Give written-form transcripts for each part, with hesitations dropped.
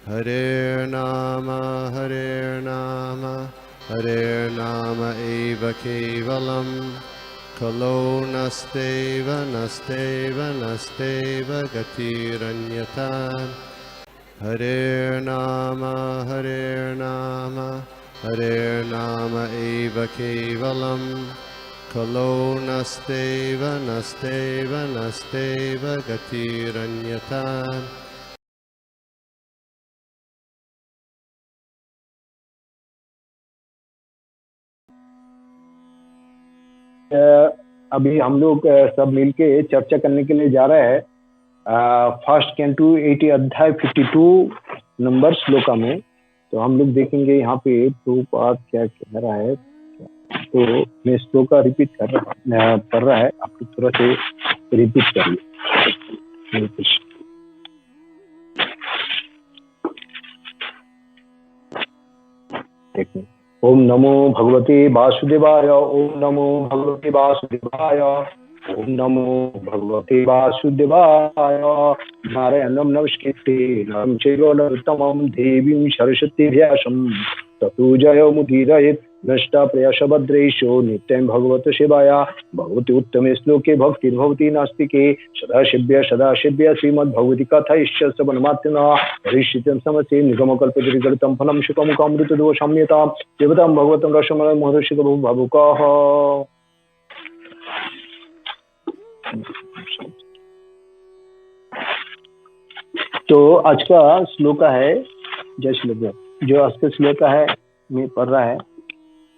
Hare Nama, Hare Nama eva kevalam, Kalo nasteva, nasteva, nasteva gatiranyata. Hare Nama, Hare Nama eva kevalam, Kalo nasteva, nasteva, nasteva gatiranyata. अभी हम लोग सब मिलके चर्चा करने के लिए जा रहे हैं फर्स्ट कैंटू 80 अध्याय 52 नंबर श्लोका में। तो हम लोग देखेंगे यहाँ पे प्रभुपाद क्या कह रहा है। तो मैं श्लोका रिपीट कर रहा है, आप लोग थोड़ा से रिपीट करिए। देखिए, ओम नमो भगवते वासुदेवाय, ओम नमो भगवते वासुदेवाय, ओम नमो भगवते वासुदेवाय। नारायणं नमस्कृत्य नरं चैव नरोत्तमं देवीं सरस्वतीं व्यासं ततो जयमुदीरयेत्। नष्टाप्रयासभद्रेषु नित्यं भगवत सेवाया भगवती उत्तमे श्लोके भक्तिर्भवति नास्तिके। सदाशिव्य श्रीमद्भगवती कथा श्रवणमात्रेण हरिश्चितं समस्ये निगमकल्पतरुगलितं फलं सुखमुखामृतदोषम्यतां देवतां भगवतं रसमय महर्षि भावुकः। तो आज का श्लोक है, जय श्लोक, जो आज का श्लोक है मैं पढ़ रहा है।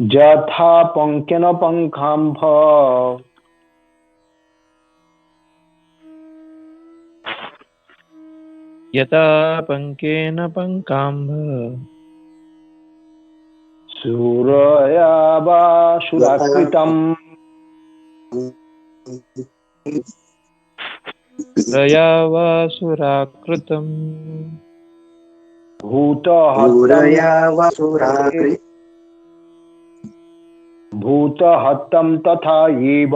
जथा पंकेन पंखाम्भ, यथा पंकेन पंकाम्भ, सूरया वा सुराकृतम्, रया वा सुराकृतम्, भूतहतं तथा एव,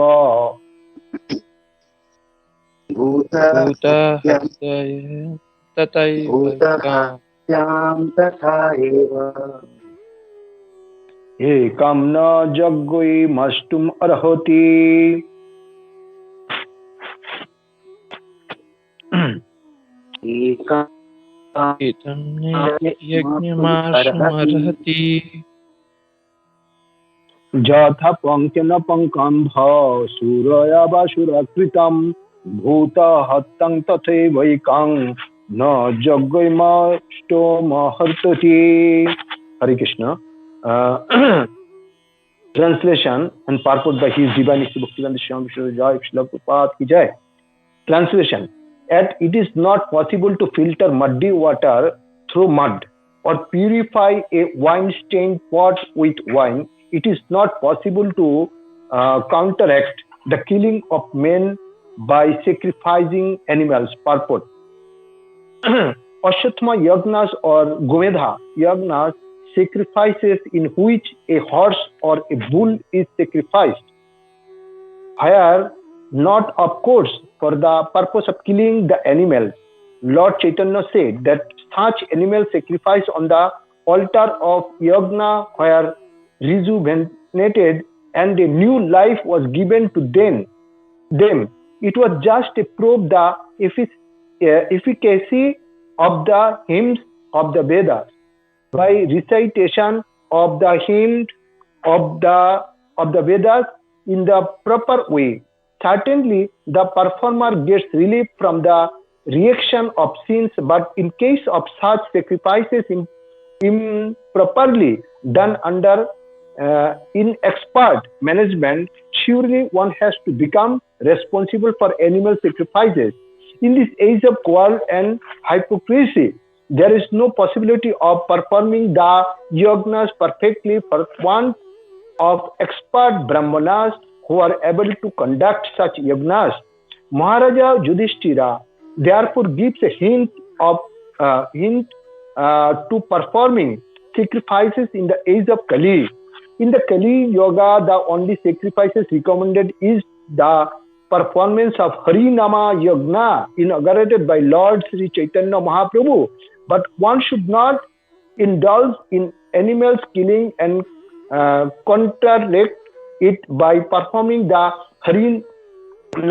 एकं न जग्गुमष्टुम् अर्हति। जथा पंकेन पंकाम्भ, सूरया वा सुराकृतं, भूतहतं तथैवैकं न जग्गुमष्टुमर्हति। हरे Krishna. Translation and purport by His Divine Bhaktivedanta Swami Srila Jai Srila Prabhupada ki jai. Translation: Yet it is not possible to filter muddy water through mud or purify a wine-stained pot with wine. It is not possible to counteract the killing of men by sacrificing animals. Purport: Ashwatthama yagnas or Gomedha yagnas, sacrifices in which a horse or a bull is sacrificed, were not, of course, for the purpose of killing the animals. Lord Chaitanya said that such animal sacrifice on the altar of yagna were rejuvenated and a new life was given to them. It was just to prove the efficacy of the hymns of the Vedas. By recitation of the hymns of the Vedas in the proper way, certainly the performer gets relief from the reaction of sins, but in case of such sacrifices improperly done under inexpert management, surely one has to become responsible for animal sacrifices. In this age of quarrel and hypocrisy, there is no possibility of performing the yagnas perfectly for want of expert brahmanas who are able to conduct such yagnas. Maharaja Yudhishthira therefore gives a hint to performing sacrifices in the age of Kali. In the Kali Yoga, the only sacrifices recommended is the performance of Harinama Yagna inaugurated by Lord Sri Chaitanya Mahaprabhu. but one should not indulge in animals killing and contradict it by performing the Hari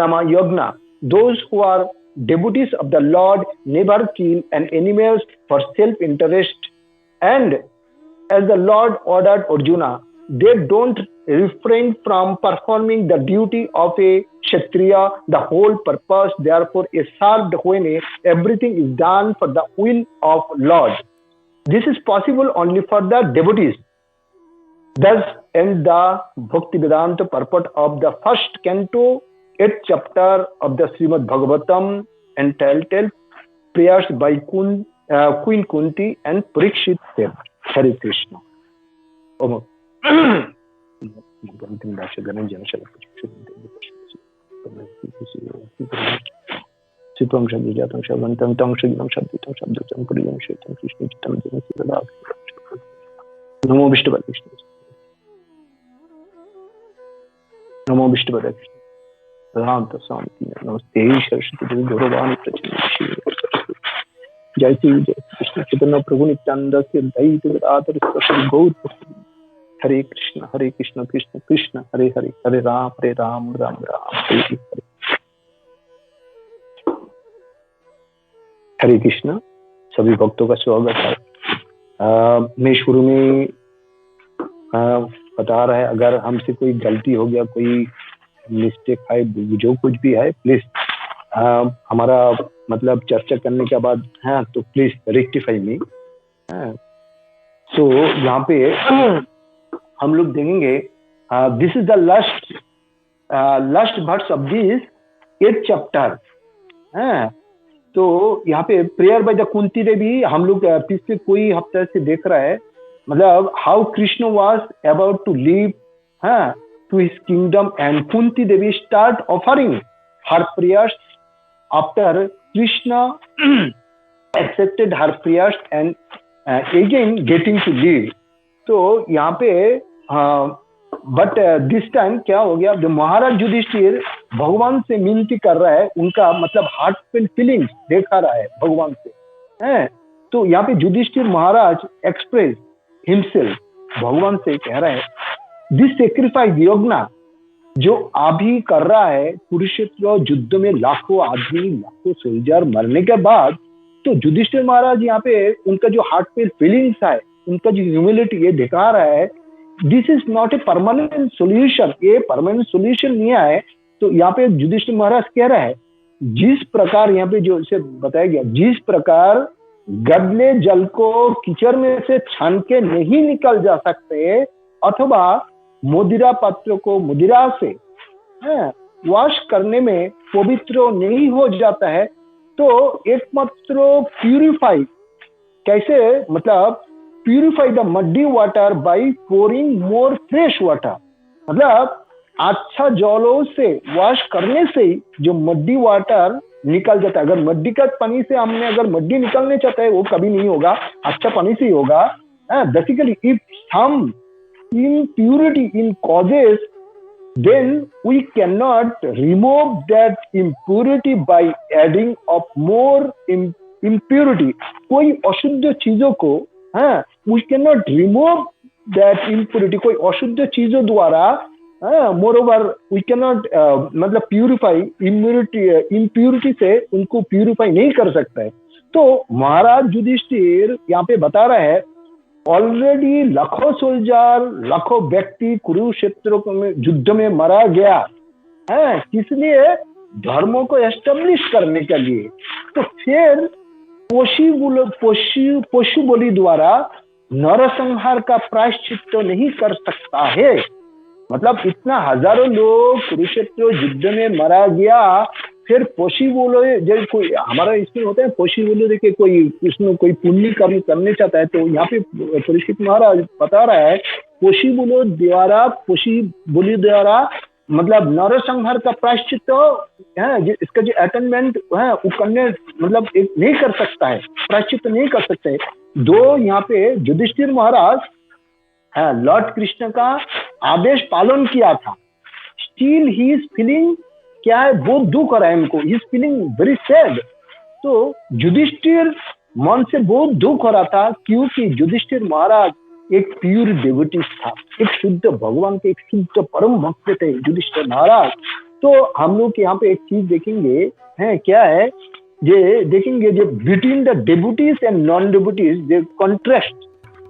Nama Yagna. Those who are devotees of the Lord never kill an animals for self-interest, and as the Lord ordered Arjuna, they don't refrain from performing the duty of a Kshatriya. The whole purpose, therefore, is served when everything is done for the will of Lord. This is possible only for the devotees. Thus ends the Bhakti Vedanta purport of the first canto, 8th chapter of the Srimad Bhagavatam, entitled Prayers by Queen Kunti and Parikshit Dev. Hare Krishna. Om. Sipam Shadjatam Shavantam Tam Shadjam Shadjatam Shadjatam Puriyam Shetam Krishna Chitam Jana Siddha. Namo Vishnu Krishna. Namo Vishnu Krishna. Radhanta Santi Namaste Saraswati Devi Gauravani Prachini Jai Sri Jai Krishna Chaitanya Prabhu Nityananda Sri Advaita Gadadhar Sri Gaur. Hare Krishna Krishna Krishna Hare Hare Hare Ram Ram Ram Hare Hare. हरे कृष्ण। सभी भक्तों का स्वागत है। मैं शुरू में बता रहा है, अगर हमसे कोई गलती हो गया, कोई मिस्टेक है, जो कुछ भी है, प्लीज हमारा मतलब चर्चा करने के बाद तो प्लीज रेक्टिफाई मी। तो यहाँ पे हम लोग देखेंगे, this is the last verse of this 8th chapter. तो यहाँ पे prayer by the Kunti Devi हम लोग पिछले कोई हफ्ते से देख रहा है, मतलब how Krishna was about to leave to his kingdom and Kunti Devi start offering her prayers after Krishna accepted her prayers and again getting to leave. तो यहाँ पे बट दिस टाइम क्या हो गया, जो महाराज युधिष्ठिर भगवान से मिनती कर रहा है, उनका मतलब हार्टफेल फीलिंग्स देखा रहा है भगवान से। तो यहाँ पे युधिष्ठिर महाराज एक्सप्रेस हिमसेल्फ, भगवान से कह रहा है, दिस सेक्रीफाइस यज्ञ जो अभी कर रहा है, कुरुक्षेत्र युद्ध में लाखों आदमी, लाखों सोल्जर मरने के बाद, तो युधिष्ठिर महाराज यहाँ पे उनका जो हार्टफेल फीलिंग्स है, उनका जो ह्यूमिलिटी ये दिखा रहा है, this is not a permanent solution, ये परमानेंट सोल्यूशन नहीं है। तो यहाँ पे युधिष्ठिर महाराज कह रहा है, जिस प्रकार यहाँ पे जो इसे बताया गया, जिस प्रकार गदले जल को कीचड़ में से छान के नहीं निकल जा सकते, अथवा मोदिरा पात्र को मोदिरा से वॉश करने में पवित्र नहीं हो जाता है, तो एकमात्र प्यूरिफाई कैसे, मतलब purify the muddy water by pouring more fresh water, मतलब अच्छा जलों से वॉश करने से ही जो मड्डी वाटर निकल जाता है। अगर मड्डी का पानी से हमने अगर मड्डी निकलने चाहते हैं, वो कभी नहीं होगा, अच्छा पानी से ही होगा। Basically if some impurity in causes, then we cannot remove that impurity by adding of more impurity. कोई अशुद्ध चीजों को we cannot remove that impurity, कोई अशुद्ध चीजों द्वारा moreover we cannot मतलब प्यूरिफाई impurity से उनको प्यूरिफाई नहीं कर सकता है। तो महाराज युधिष्ठिर यहाँ पे बता रहा है, ऑलरेडी लाखों सोल्जर, लाखों व्यक्ति कुरुक्षेत्र में युद्ध में मारा गया है, किस लिए? धर्मों को एस्टेब्लिश करने के लिए। तो फिर पशु बलि द्वारा नरसंहार का प्रायश्चित नहीं कर सकता है। मतलब इतना हजारों लोग कुरुक्षेत्र युद्ध में मारा गया, फिर पशु बोलो, जब कोई हमारा इसमें होता है पशु बोलो, देखिए कोई उसमें कोई पुण्य करने चाहता है, तो यहाँ पे परीक्षित महाराज बता रहा है, पशु बोली द्वारा मतलब नरसंहार का प्रायश्चित है, इसका जो अटेनमेंट है वो करने मतलब एक नहीं कर सकता है, प्रायश्चित नहीं कर सकता है। दो यहाँ पे युधिष्ठिर महाराज लॉर्ड कृष्ण का आदेश पालन किया था, स्टिल ही इज फीलिंग क्या है, बहुत दुख हो रहा है इनको, he is feeling very sad. तो युधिष्ठिर मन से बहुत दुख हो रहा था, क्योंकि युधिष्ठिर महाराज एक प्योर डिवोटी था, एक शुद्ध भगवान के एक शुद्ध परम भक्त थे युधिष्ठिर महाराज। तो हम लोग यहाँ पे एक चीज देखेंगे, है क्या है, ये देखेंगे जो between the devotees and non devotees जो कॉन्ट्रास्ट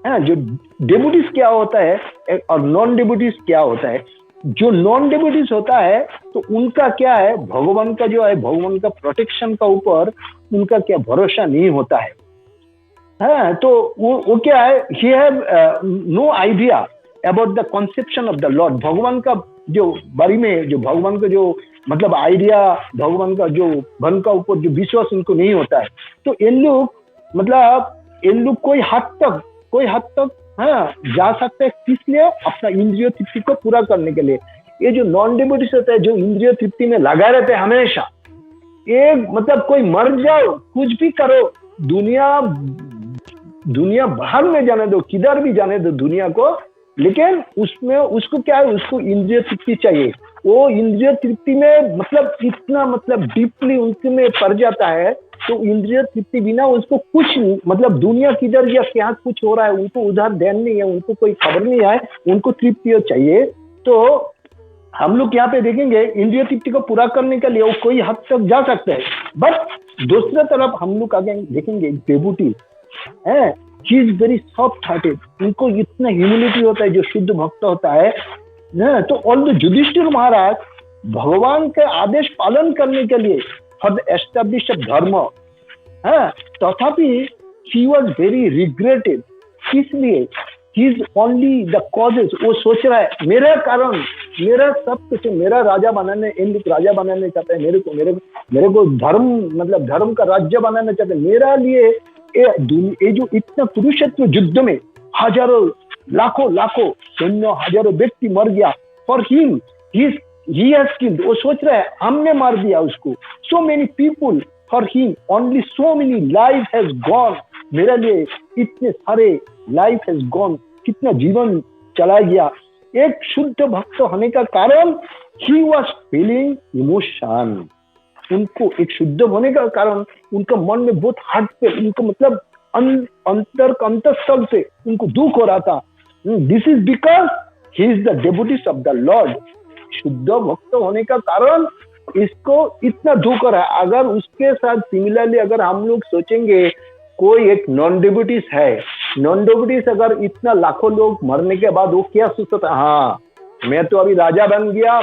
है, जो डिवोटीज क्या होता है और नॉन डिवोटीज क्या होता है। जो नॉन डिवोटीज होता है तो उनका क्या है, भगवान का जो है, भगवान का प्रोटेक्शन का ऊपर उनका क्या भरोसा नहीं होता है। हाँ, तो वो क्या है, he have no idea about the conception of the lord. भगवान का जो बारे में, जो भगवान का जो मतलब आइडिया, भगवान का जो भगवान का ऊपर जो विश्वास उनको नहीं होता है। तो इन लोग मतलब इन लोग कोई हद तक हाँ जा सकते हैं, किस लिए, अपना इंद्रिय तृप्ति को पूरा करने के लिए। ये जो नॉन डिवोटीज होते हैं, जो इंद्रिय तृप्ति में लगा रहते हैं हमेशा, ये मतलब कोई मर जाओ, कुछ भी करो, दुनिया बाहर में जाने दो, किधर भी जाने दो दुनिया को, लेकिन उसमें उसको क्या है, उसको इंद्रिय तृप्ति चाहिए। वो इंद्रिय तृप्ति में मतलब इतना मतलब डीपली उनके में पड़ जाता है, तो इंद्रिय तृप्ति बिना उसको कुछ मतलब दुनिया किधर या क्या कुछ हो रहा है उनको उधर ध्यान नहीं है, उनको कोई खबर नहीं है, उनको तृप्ति चाहिए। तो हम लोग यहाँ पे देखेंगे इंद्रिय तृप्ति को पूरा करने के लिए वो कोई हद तक जा सकते हैं, बट दूसरी तरफ हम लोग आगे देखेंगे डेवोटी है, he is very soft hearted, उनको इतना ह्यूमिलिटी होता है, जो शुद्ध भक्त होता है ना। तो ऑल युधिष्ठिर महाराज भगवान के आदेश पालन करने के लिए फॉर द एस्टेब्लिश धर्म है, तथापि ही वॉज वेरी रिग्रेटेड, इसलिए he is only the causes. वो सोच रहा है मेरा कारण, मेरा सब कुछ, मेरा राजा बनाने, इन लोग राजा बनाने चाहते हैं, मेरे को धर्म मतलब धर्म का राज्य बनाना चाहते हैं। मेरा लिए ये जो इतना कुरुक्षेत्र युद्ध में हजारों लाखों सैन्य, हजारों व्यक्ति मर गया, for him he has killed, वो सोच रहा है हमने मार दिया उसको। so many people for him, only so many life has gone, मेरे लिए इतने सारे लाइफ हैज गॉन, कितना जीवन चला गया। एक शुद्ध भक्त होने का कारण ही वॉज फीलिंग इमोशन, उनको एक शुद्ध होने का कारण उनका मन में बहुत हार्ट पे, उनको मतलब अंतरस्थल से उनको दुख हो रहा था। This is because he is the devotees of the lord. शुद्ध भक्त होने का कारण इसको इतना दुख हो रहा है। अगर उसके साथ सिमिलरली अगर हम लोग सोचेंगे, कोई एक नॉन डेवोटीज है, नॉन डेवोटीज अगर इतना लाखों लोग मरने के बाद वो क्या सोचता है, हाँ मैं तो अभी राजा बन गया,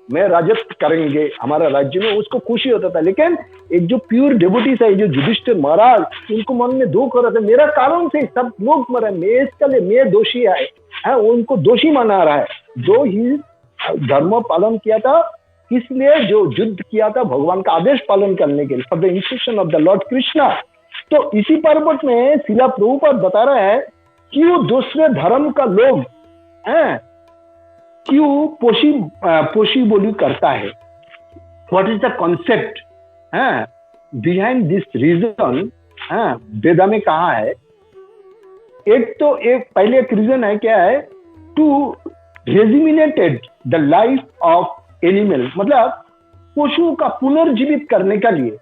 मैं राजत्व करेंगे हमारा राज्य में, उसको खुशी होता था। लेकिन एक जो प्योर डेवोटीज है, जो युधिष्ठिर महाराज, उनको मन में दुख हो रहा था, मेरा कारण से सब लोग मरे, मैं इसके लिए मैं दोषी है, उनको दोषी माना रहा है। जो ही धर्म पालन किया था, इसलिए जो युद्ध किया था भगवान का आदेश पालन करने के लिए, for the instruction of the Lord Krishna. तो इसी पर्वत में शिला प्रभुपाद बता रहा है कि वो दूसरे धर्म का लोग क्यों पोशी बोली करता है, what is the concept behind this reason. Veda में कहा है, एक पहले एक रीजन है, क्या है, to regimented the life of animal, मतलब पशु का पुनर्जीवित करने के लिए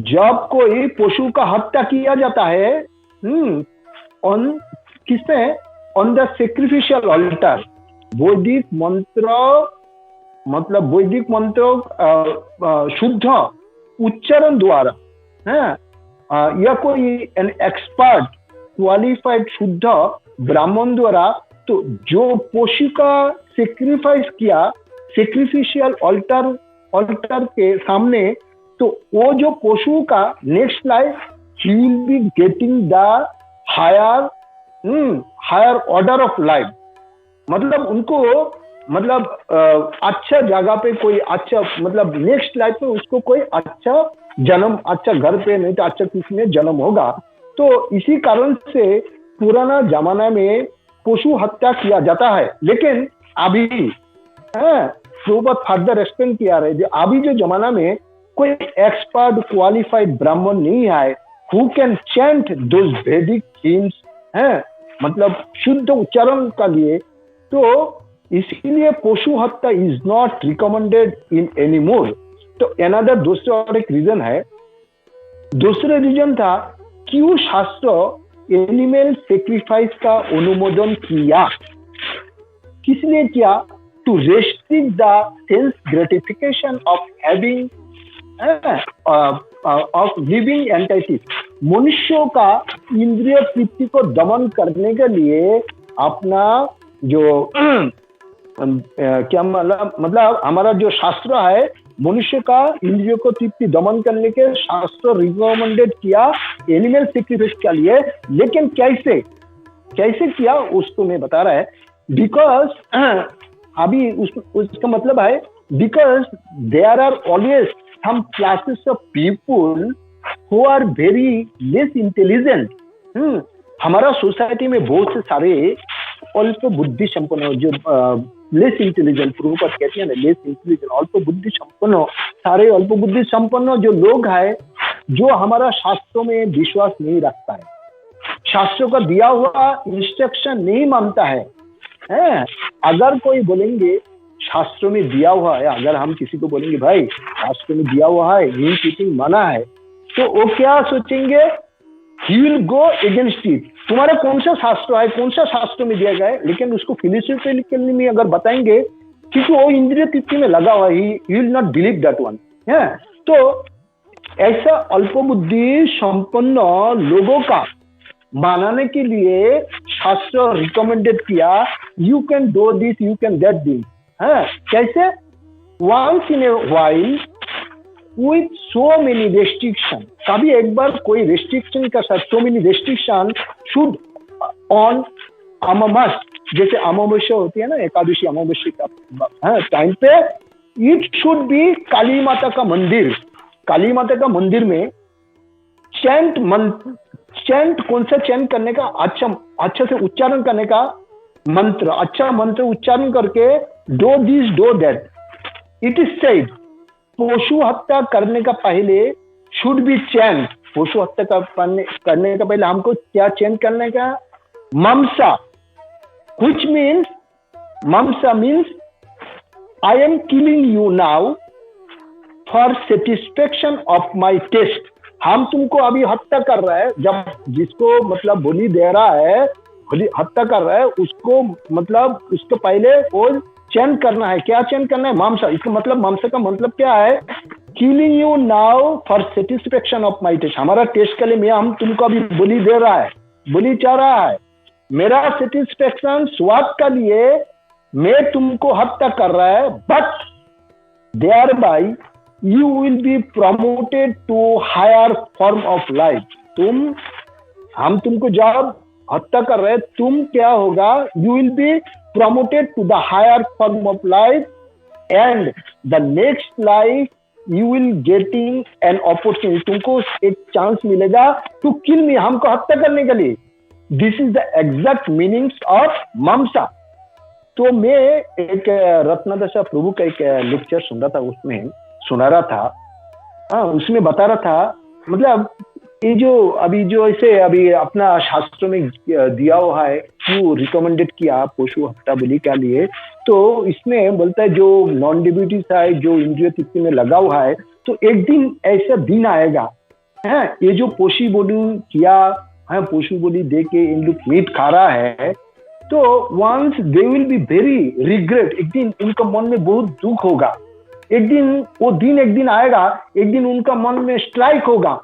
जब कोई पशु का हत्या किया जाता है किसमें, ऑन द सेक्रिफिशियल ऑल्टर, वैदिक मंत्र मतलब वैदिक मंत्र शुद्ध उच्चारण द्वारा या कोई एन एक्सपर्ट क्वालिफाइड शुद्ध ब्राह्मण द्वारा, तो जो पशु का सेक्रीफाइस किया सेक्रिफिशियल ऑल्टर के सामने, तो वो जो पशु का next life he will be getting the higher order of life, मतलब उनको मतलब अच्छा जगह पे कोई अच्छा मतलब नेक्स्ट लाइफ में उसको कोई अच्छा जन्म, अच्छा घर पे नहीं तो अच्छा किसी में जन्म होगा। तो इसी कारण से पुराना जमाना में पशु हत्या किया जाता है। लेकिन अभी फर्दर एक्सप्लेन किया रहे, अभी जो जमाना में कोई एक्सपर्ट क्वालिफाइड ब्राह्मण नहीं है हु कैन चैंट दोज वैदिक हिम्स, मतलब शुद्ध उच्चारण का लिए, तो इसीलिए पशु हत्या is not recommended in any more. तो अनदर दूसरा और एक रीजन है, दूसरा रीजन था क्यों शास्त्र एनिमल सेक्रीफाइस का अनुमोदन किया, किसने किया? To restrict the sense gratification of having of living entities, मनुष्यों का इंद्रिय तृप्ति को दमन करने के लिए अपना जो क्या मतलब हमारा जो शास्त्र है मनुष्य का इंद्रियों को तृप्ति दमन करने के शास्त्र रिकमेंडेड किया एनिमल सेक्रीफाइस के लिए। लेकिन कैसे किया उसको मैं बता रहा है। बिकॉज अभी उसका मतलब है because there are always some classes of people who are very less intelligent. हमारा सोसाइटी में बहुत से सारे अल्प बुद्धि संपन्न जो लेस इंटेलिजेंट प्रभुपाद कहते हैं ना, लेस इंटेलिजेंट अल्प बुद्धि संपन्न, सारे अल्प बुद्धि संपन्न जो लोग हैं जो हमारा शास्त्रों में विश्वास नहीं रखता है, शास्त्रों का दिया हुआ इंस्ट्रक्शन नहीं मानता है। अगर कोई बोलेंगे शास्त्रों में दिया हुआ है, अगर हम किसी को बोलेंगे भाई शास्त्रों में दिया हुआ है मीट ईटिंग मना है, तो वो क्या सोचेंगे? He will go against it. तुम्हारा कौन सा शास्त्र है, कौन सा शास्त्र में दिया गया है? लेकिन उसको फिलोसॉफिकली में अगर बताएंगे क्योंकि वो इंद्रिय तृप्ति में लगा हुआ है, he will not believe that one. तो ऐसा अल्पबुद्धि संपन्न लोगों का बनाने के लिए शास्त्र रिकमेंडेड किया you can do this, you can that this. कैसे? Once in a while with so many restriction, कभी एक बार कोई restriction का साथ so many restriction should on अमावस, जैसे अमावस्या होती है ना, एकादशी अमावस्या का टाइम पे it should be काली माता का मंदिर, काली माता का मंदिर में चैंट कौन सा चैंट करने का, अच्छा से उच्चारण करने का मंत्र, अच्छा मंत्र उच्चारण करके do this do that. It is said पशु हत्या करने का पहले शुड बी चैंट, पशु हत्या करने का पहले हमको क्या चैंट करने का? ममसा, which means mamsa means I am killing you now for satisfaction of my taste। हम तुमको अभी हत्या कर रहा है, जब जिसको मतलब बलि दे रहा है, हत्या कर रहा है उसको, मतलब उसको पहले वो चैंट करना है। क्या चैंट करना है? मांसा। इसका मतलब मांसा का मतलब क्या है? Killing you now for satisfaction of my taste. हमारा टेस्ट के लिए मैं हम तुमको अभी बलि दे रहा है, बलि चाह रहा है, मेरा सेटिस्फेक्शन स्वाद के लिए मैं तुमको हत्या कर रहा है। But thereby you will be promoted to higher form of life. हम तुमको जब हत्या कर रहे हैं, तुम क्या होगा? You will B promoted to the higher form of life, and the next life you will getting an opportunity, तुमको एक चांस मिलेगा to kill me, हमको हत्या करने के लिए। This is the exact meanings of mamsa। तो मैं एक रत्नदशा प्रभु का एक लेक्चर सुन रहा था, उसमें सुना रहा था, उसमें बता रहा था मतलब ये जो अभी जो ऐसे अभी अपना शास्त्र में दिया हुआ है क्यों रिकमेंडेड किया पशु हत्या बलि के लिए, तो इसमें बोलता है जो नॉन डिब्यूटीज है, जो इंद्रिय तृप्ति में लगा हुआ है, तो एक दिन ऐसा दिन आएगा है, ये जो पशु बलि किया है, पशु बलि दे के इन लोग मीट खा रहा है, तो once they will be very regret, एक दिन उनका मन में बहुत दुख होगा, एक दिन वो दिन एक दिन आएगा, एक दिन उनका मन में स्ट्राइक होगा,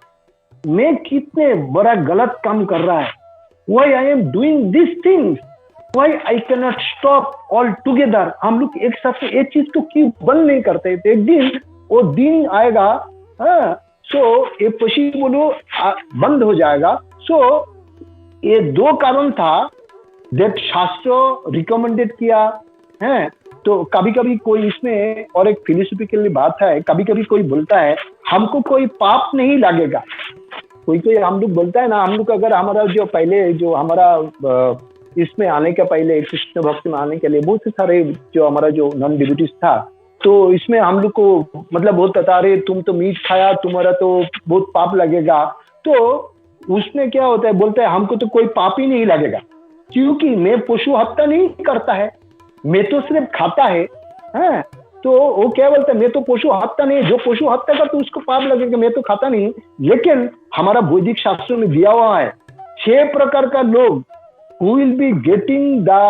मैं कितने बड़ा गलत काम कर रहा है, why I am doing this things, why I can not stop all together. हम लोग एक साथ एक चीज को क्यों बंद नहीं करते? तो एक दिन वो दिन आएगा, सो ये पशु बोलो बंद हो जाएगा। सो ये दो कारण था दैट शास्त्र रिकमेंडेड किया है। तो कभी कभी कोई इसमें और एक फिलोसॉफिकल बात है, कभी कभी कोई बोलता है हमको कोई पाप नहीं लगेगा, कोई हम लोग बोलता है ना, हम लोग अगर हमारा जो पहले जो हमारा इसमें आने के पहले कृष्ण भक्ति में आने के लिए बहुत से सारे जो हमारा जो नॉन डिवोटीज था, तो इसमें हम लोग को मतलब बहुत बता रहे तुम तो मीट खाया, तुम्हारा तो बहुत पाप लगेगा। तो उसमें क्या होता है, बोलता है हमको तो कोई पाप ही नहीं लगेगा, क्योंकि मैं पशु हत्या नहीं करता है, मैं तो सिर्फ खाता है। तो वो क्या बोलता है, मैं तो पशु हत्या नहीं, जो पशु हत्या का तो उसको पाप लगेगा, मैं तो खाता नहीं। लेकिन हमारा वैदिक शास्त्रों में दिया हुआ है 6 प्रकार का लोग who will be getting the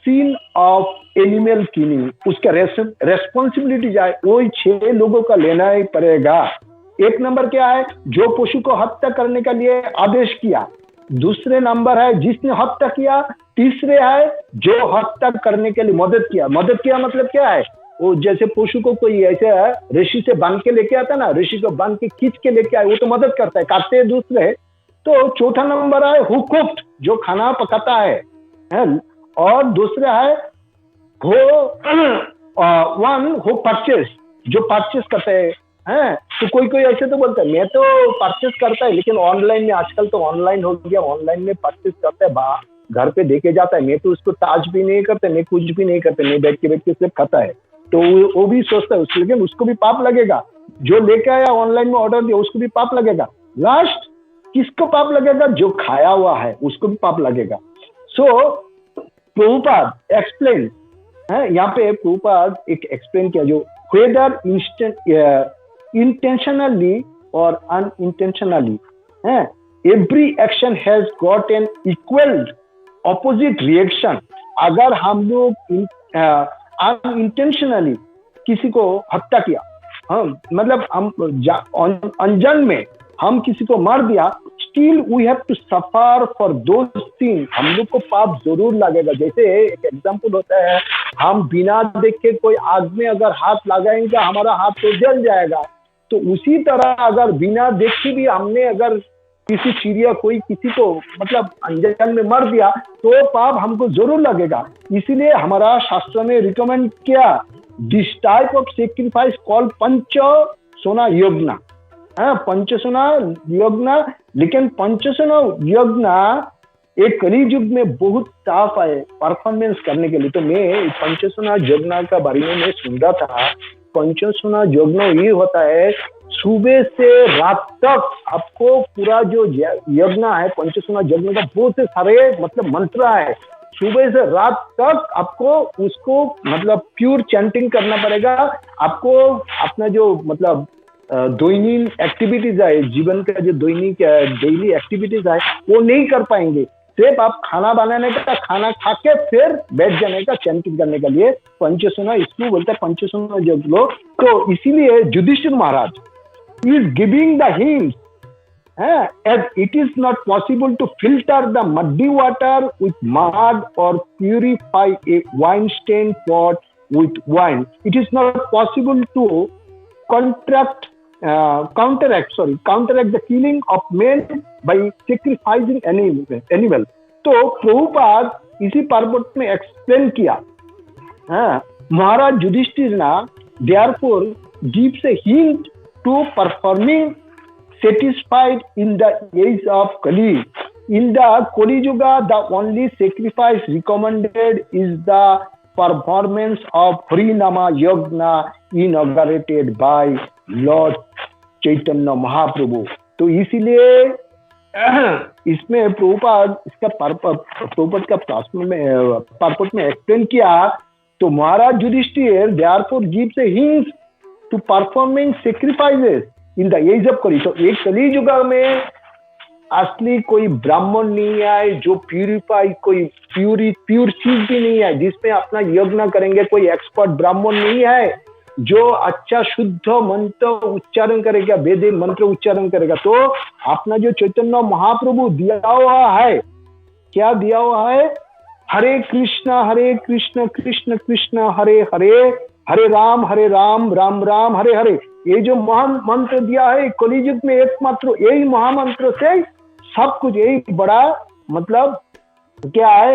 sin of animal killing, उसका रेस्पॉन्सिबिलिटी जाए वो 6 लोगों का लेना ही पड़ेगा। एक नंबर क्या है, जो पशु को हत्या करने के लिए आदेश किया। दूसरे नंबर है जिसने हत्या किया। तीसरे है जो हत्या करने के लिए मदद किया। मदद किया मतलब क्या है, वो जैसे पशु को कोई ऐसे रस्सी से बांध के लेके आता ना, रस्सी को बांध के खींच के लेके आए, वो तो मदद करता है, काटते हैं दूसरे। तो चौथा नंबर है हु कुक्ड, जो खाना पकाता है। और दूसरा है वन हु परचेस, जो परचेस करते हैं। तो कोई कोई ऐसे तो बोलता है मैं तो परचेस करता है, लेकिन ऑनलाइन में आजकल तो ऑनलाइन हो गया, ऑनलाइन में परचेस करता है, घर पे देके जाता है, मैं तो उसको टाच भी नहीं करते, मैं कुछ भी नहीं करते, मैं बैठ के सिर्फ खाता है। तो वो भी सोचता है लेकिन उसको भी पाप लगेगा। जो लेके आया ऑनलाइन में ऑर्डर दिया उसको भी पाप लगेगा। लास्ट किसको पाप लगेगा, जो खाया हुआ है उसको भी पाप लगेगा। सो प्रभुपाद एक्सप्लेन है, यहाँ पे प्रभुपाद एक एक्सप्लेन किया, जो वेदर इंटेंशनली और अनइंटेंशनली है, every action has got an equal opposite reaction. अगर हम लोग अनइंटेंशनली किसी को हत्या किया, मतलब हम अनजान में हम किसी को मार दिया, still we have to suffer for those things, हम लोग को पाप जरूर लगेगा। जैसे एक एग्जांपल होता है, हम बिना देखे कोई आग में अगर हाथ लगाएंगे हमारा हाथ तो जल जाएगा। तो उसी तरह अगर बिना देखे भी हमने अगर किसी चिड़िया कोई किसी को मतलब अनजान में मार दिया तो पाप हमको जरूर लगेगा। इसीलिए हमारा शास्त्र में रिकमेंड किया this type of sacrifice called Panchasuna yajna. Panchasuna यज्ञ, लेकिन पंचसोना यज्ञ एक कलियुग में बहुत टफ है परफॉर्मेंस करने के लिए। तो मैं पंचसोना यज्ञ का बारे में मैं सुन रहा था। पंचसोना यज्ञ ये होता है, सुबह से रात तक आपको पूरा जो यज्ञ है, पंचसोना यज्ञ का बहुत से सारे मतलब मंत्र है, सुबह से रात तक आपको उसको मतलब प्योर चैंटिंग करना पड़ेगा। आपको अपना जो मतलब दैनिक एक्टिविटीज है, जीवन का जो दैनिक डेली एक्टिविटीज है वो नहीं कर पाएंगे। सिर्फ आप खाना बनाने का, खाना खा के फिर बैठ जाने का चैंटिंग करने के लिए पंचसोना, इसको बोलते हैं पंचसोना यज्ञ। तो इसीलिए Yudhishthira Maharaj is giving the hint as it is not possible to filter the muddy water with mud or purify a wine stained pot with wine. It is not possible to counteract the killing of men by sacrificing animal. तो प्रभुपाद इसी पर्वत में explain किया। महाराज युधिष्ठिर ना therefore gives a hint to performing satisfied in the age of Kali. In the Kali Yuga, the only sacrifice recommended is the performance of Harinama Yajna inaugurated by Lord Chaitanya Mahaprabhu. तो इसीलिए इसमें प्रभुपाद इसका प्रभुपाद का purpose में explain किया। तो Maharaj Yudhishthira therefore gives a hint to performing sacrifices in the age of Kali. तो एक कली युग में असली कोई ब्राह्मण नहीं आए जो प्यूरिफाई, कोई प्योर चीज भी नहीं है जिसमें अपना यज्ञ करेंगे, कोई एक्सपर्ट ब्राह्मण नहीं है जो अच्छा शुद्ध मंत्र उच्चारण करेगा, वेद मंत्र उच्चारण करेगा। तो अपना जो चैतन्य महाप्रभु दिया हुआ है, क्या दिया हुआ है, हरे कृष्ण कृष्ण कृष्ण हरे हरे, हरे राम राम राम हरे हरे। ये जो महान मंत्र दिया है कलियुग में एकमात्र यही महामंत्र से सब कुछ, यही बड़ा मतलब क्या है,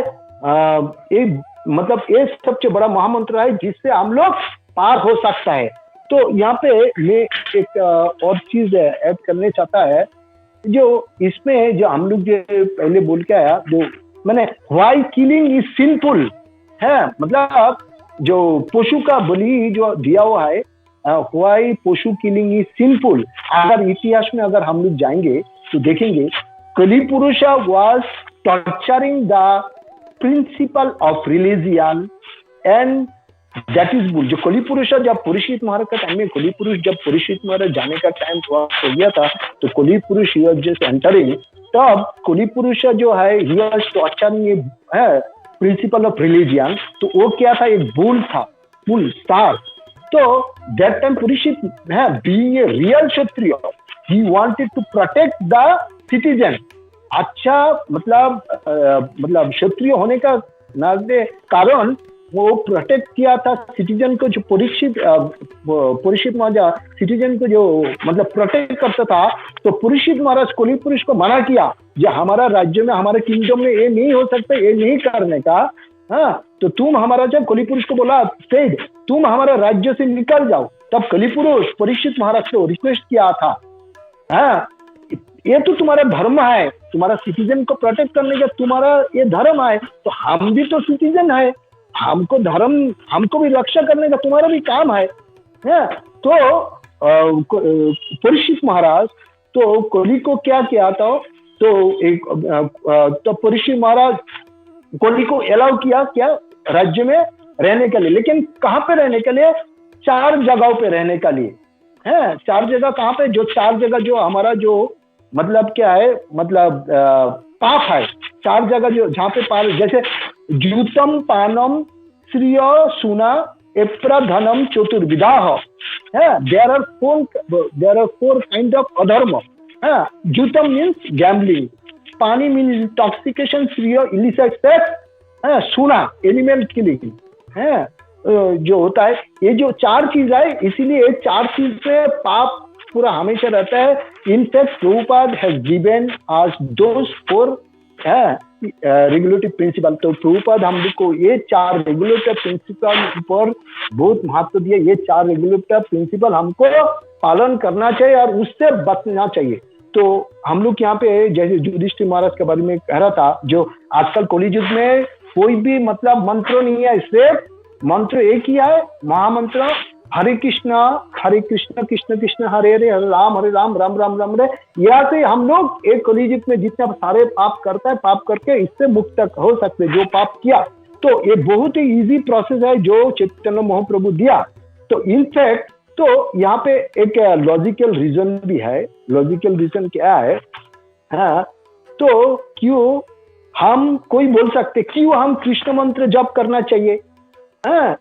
ये सबसे बड़ा महामंत्र है जिससे हम लोग पार हो सकता है। तो यहाँ पे मैं एक और चीज ऐड करने चाहता है, जो इसमें जो हम लोग जो पहले बोल के आया, जो मैंने व्हाई किलिंग इज सिंफुल है, मतलब जो पशु का बलि जो दिया हुआ है, व्हाई पशु किलिंग इज सिंफुल। अगर इतिहास में अगर हम लोग जाएंगे तो देखेंगे कली पुरुष was torturing the principle of religion and that is bull. जो कली पुरुष है, जब परीक्षित महाराज का टाइम में कली पुरुष, जब परीक्षित महाराज जाने का टाइम हो गया था, तो कली पुरुष जस्ट एंटरिंग, तब कली पुरुष जो है है प्रिंसिपल ऑफ रिलीजियन, तो वो क्या था, एक बुल था, बुल स्टार। तो दैट टाइम परीक्षित है being a real kshatriya, he wanted to protect the citizen. अच्छा मतलब क्षत्रिय होने का नाते कारण वो प्रोटेक्ट किया था सिटीजन को, जो परीक्षित महाराज सिटीजन को जो मतलब प्रोटेक्ट करता था। तो परीक्षित महाराज कोली पुरुष को मना किया, जो हमारा राज्य में, हमारे किंगडम में ये नहीं हो सकता, ये नहीं करने का। हाँ, तो तुम हमारा, जब कोली पुरुष को बोला सेड तुम हमारा राज्य से निकल जाओ, तब कली पुरुष परीक्षित महाराज को रिक्वेस्ट किया था, हाँ ये तो तुम्हारा धर्म है, तुम्हारा सिटीजन को प्रोटेक्ट करने का तुम्हारा ये धर्म है, तो हम भी तो सिटीजन है, हमको धर्म, हमको भी रक्षा करने का तुम्हारा भी काम है। तो परीक्षित महाराज तो कोली को क्या किया था, तो परीक्षित महाराज कोली को अलाउ किया क्या राज्य में रहने के लिए, लेकिन कहाँ पे रहने के लिए, 4 जगहों पे रहने के लिए है। 4 जगह कहाँ पे, जो 4 जगह जो हमारा जो मतलब क्या है, मतलब पाप है, 4 जगह जो जहाँ पे पाप, जैसे जूतम पानम श्रिय सुना एप्रा धनम चतुर्विधाह है। देयर आर 4 काइंड ऑफ अधर्म है। जूतम मीन्स गैम्बलिंग, पानी मीन्स इंटॉक्सिकेशन, श्रिय इलिसिट सेक्स है, सुना एनिमल किलिंग है जो होता है। ये जो 4 चीज है, इसीलिए 4 चीज पे पाप पूरा हमेशा रहता है। In fact Prabhupada has given us those 4 regulative principle. तो प्रभुपाद हम लोग को ये 4 रेगुलेटिव प्रिंसिपल पर बहुत महत्व दिया। ये 4 रेगुलेटिव प्रिंसिपल हमको पालन करना चाहिए और उससे बचना चाहिए। तो हम लोग यहाँ पे जैसे युधिष्ठिर महाराज के बारे में कह रहा था, जो आजकल कलयुग में कोई भी मतलब मंत्र नहीं है, सिर्फ मंत्र एक ही है, महामंत्र हरे कृष्ण कृष्ण कृष्ण हरे हरे, हरे राम राम राम राम हरे। यहाँ से हम लोग एक कलयुग में जितना सारे पाप करता है, पाप करके इससे मुक्त हो सकते जो पाप किया। तो ये बहुत ही इजी प्रोसेस है जो चैतन्य महाप्रभु दिया। तो इनफैक्ट तो यहाँ पे एक लॉजिकल रीजन भी है। लॉजिकल रीजन क्या है, हाँ, तो क्यों हम कोई बोल सकते क्यों हम कृष्ण मंत्र जप करना चाहिए, हाँ,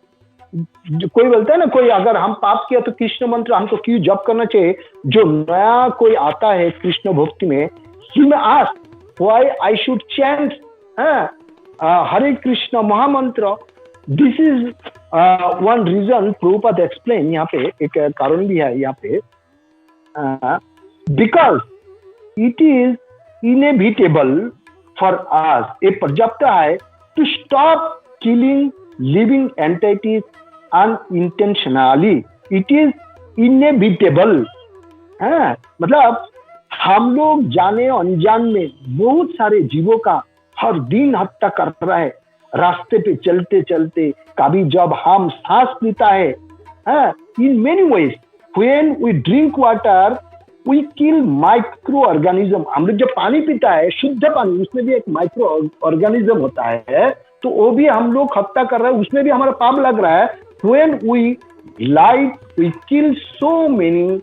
कोई बोलता है ना, कोई अगर हम पाप किया तो कृष्ण मंत्र हमको क्यों जप करना चाहिए। जो नया कोई आता है कृष्ण भक्ति में, ही में ask why I should chant Hare Krishna mahamantra. This is one reason Prabhupada explain. यहाँ पे एक कारण भी है यहाँ पे, because it is inevitable for us, ये पर्याप्त है to stop killing living entities unintentionally. It is inevitable, मतलब हम लोग जाने अनजान में बहुत सारे जीवों का हर दिन हत्या कर रहा है। रास्ते पे चलते चलते कभी जब हम सांस लेता है, in many ways when we drink water we kill micro organism. हम लोग जब पानी पीता है, शुद्ध पानी, उसमें भी एक माइक्रो ऑर्गेनिज्म होता है, तो वो भी हम लोग हत्या कर रहे हैं, उसमें भी हमारा पाप लग रहा है। When we light we kill so many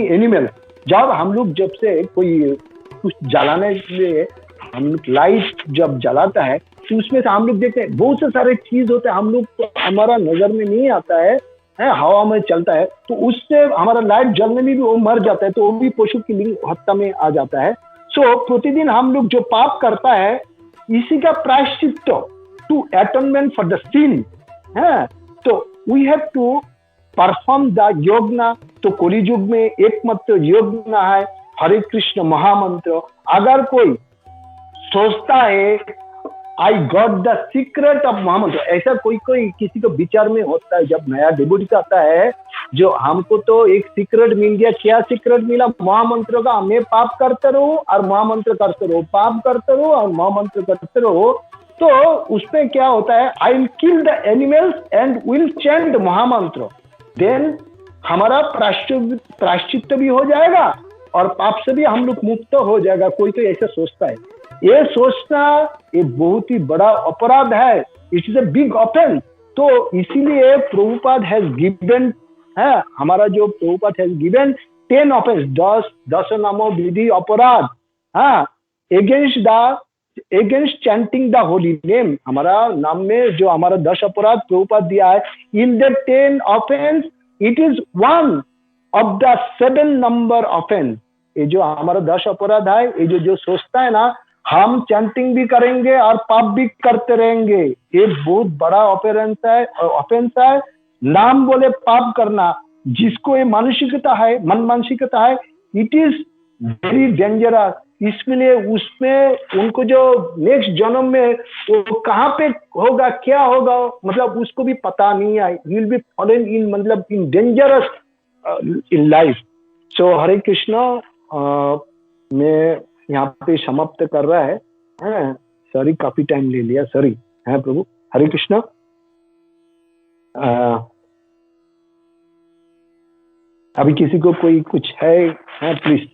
animal. जब हम लोग जब से कोई कुछ जलाने के लिए हम लोग लाइट जब जलाता है, तो उसमें से हम लोग देखते हैं बहुत से सारे चीज होते हैं, हम लोग तो हमारा नजर में नहीं आता है, हवा में चलता है, तो उससे हमारा लाइट जलने में भी वो मर जाता है, तो वो भी पशु की लिंग हत्या में आ जाता है। सो प्रतिदिन हम लोग जो पाप करता है, इसी का प्रायश्चित्त to atonement for the sin है, तो we have to perform the योगना। तो कलियुग में एकमात्र योगना है हरे कृष्ण महामंत्र। अगर कोई सोचता है I got the secret of महामंत्र, ऐसा कोई किसी को विचार में होता है, जब नया डिबोटी आता है, जो हमको तो एक सीक्रेट मिल गया। क्या सीक्रेट मिला? महामंत्र का। मैं पाप करते रहो और महामंत्र करते रहो, पाप करते रहो और महामंत्र करते रहो। तो उसमें क्या होता है, I will kill the animals and will chant महामंत्र, देन हमारा प्रायश्चित्त भी हो जाएगा और पाप से भी हम लोग मुक्त हो जाएगा। कोई तो ऐसा सोचता है। ये सोचना ये बहुत ही बड़ा अपराध है, it is a big offence. तो इसीलिए प्रभुपाद हैज गिवन है, हमारा जो प्रभुपाद हैज गिवन 10 ऑफेंस, 10 नामों विधि अपराध, हाँ, against chanting the holy name, हमारा नाम में जो हमारा 10 अपराध प्रभुपाद दिया है, in the 10 offence it is one of the 7 number offence. ये जो हमारा 10 अपराध है, ये जो सोचता है ना हम चैंटिंग भी करेंगे और पाप भी करते रहेंगे, ये बहुत बड़ा ऑफेंस है। नाम बोले पाप करना, जिसको ये मानसिकता है, मन मानसिकता है, इट इज वेरी डेंजरस। इसलिए उसमें उनको जो नेक्स्ट जन्म में वो कहाँ पे होगा, क्या होगा, मतलब उसको भी पता नहीं है। ही विल बी फॉलन इन, मतलब इन डेंजरस इन लाइफ। सो हरे कृष्णा, मैं यहाँ पे समाप्त कर रहा है। सॉरी, काफी टाइम ले लिया, सॉरी है प्रभु। हरे कृष्णा। अभी किसी को कोई कुछ है प्लीज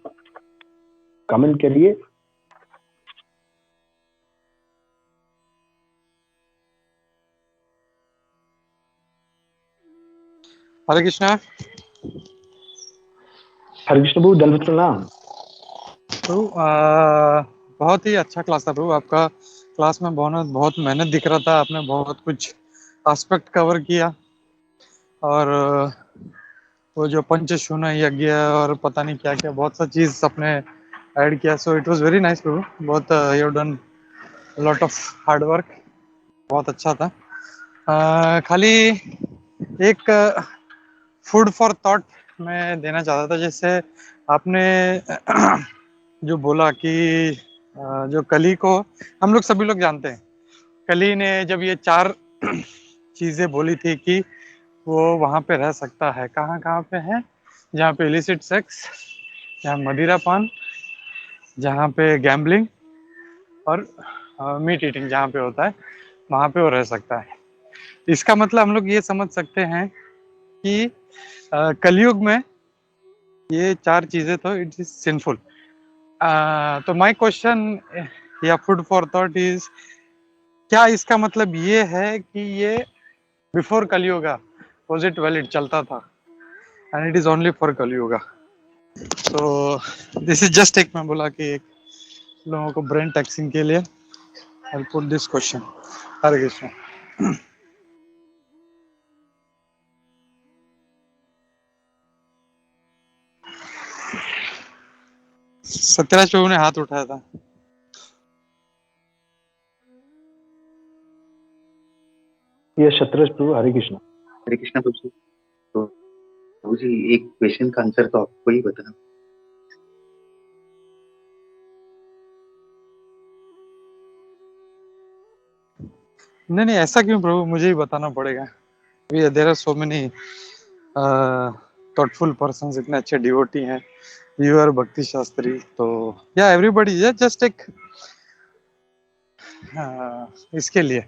कमेंट करिए। हरे कृष्णा। हरे कृष्ण प्रभु, दंडवत प्रणाम। प्रभु बहुत ही अच्छा क्लास था प्रभु आपका। क्लास में बहुत मेहनत दिख रहा था, आपने बहुत कुछ एस्पेक्ट कवर किया, और वो जो पंचशून यज्ञ और पता नहीं क्या क्या बहुत सा चीज आपने ऐड किया। So it was very nice Prabhu, बहुत you done lot of hard work, बहुत अच्छा था। खाली एक फूड फॉर थॉट मैं देना चाहता था। जैसे आपने जो बोला कि जो कली को हम लोग सभी लोग जानते हैं, कली ने जब ये 4 चीजें बोली थी कि वो वहां पे रह सकता है, कहाँ कहाँ पे है, जहाँ पे इलिसिट सेक्स, जहाँ मदिरापान, जहाँ पे गैम्बलिंग, और मीट ईटिंग जहाँ पे होता है, वहां पे वो रह सकता है। इसका मतलब हम लोग ये समझ सकते हैं कि कलयुग में ये 4 चीजें तो इट इज सिंफुल। तो माय क्वेश्चन या फूड फॉर थॉट इज, क्या इसका मतलब ये है कि ये before Kalyuga was it valid, चलता था, and it is only for Kalyuga? तो दिस इज जस्ट एक, मैं बोला कि एक लोगों को ब्रेन टैक्सिंग के लिए आई पुट दिस क्वेश्चन। हरे कृष्ण। सत्यराज प्रभु ने हाथ उठाया था। ये सत्यराज प्रभु। हरे कृष्ण। हरे कृष्णा प्रभु जी। तो प्रभु जी, एक क्वेश्चन का आंसर तो आपको ही बताना। नहीं, ऐसा क्यों प्रभु, मुझे ही बताना पड़ेगा? There are so many thoughtful persons, इतने अच्छे डिवोटी हैं, यू आर भक्ति शास्त्री, तो या एवरीबॉडी जस्ट एक इसके लिए।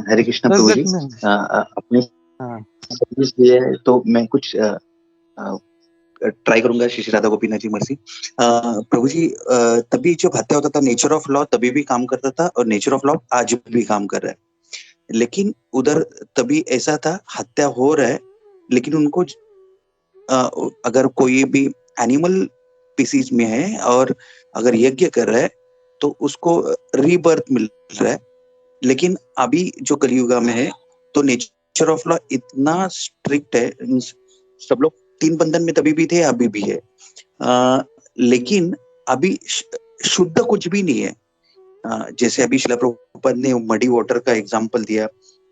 हरे कृष्णा प्रभु जी, अपने सर्विस लिए है तो मैं कुछ ट्राई करूंगा। श्री राधा गोपीनाथ जी मर्सी। प्रभु जी, तभी जब हत्या होता था नेचर ऑफ लॉ तभी भी काम करता था, और नेचर ऑफ लॉ आज भी काम कर रहा है। लेकिन उधर तभी ऐसा था, हत्या हो रहा है लेकिन उनको अगर कोई भी एनिमल स्पीसीज में है और अगर यज्ञ कर रहा है तो उसको रीबर्थ मिल रहा है। लेकिन अभी जो कलियुगा में है तो नेचर ऑफ लॉ इतना स्ट्रिक्ट है, सब लोग 3 बंधन में तभी भी थे, अभी भी है। लेकिन अभी शुद्ध कुछ भी नहीं है। जैसे अभी शिला प्रभुपाद ने मडी वाटर का एग्जाम्पल दिया,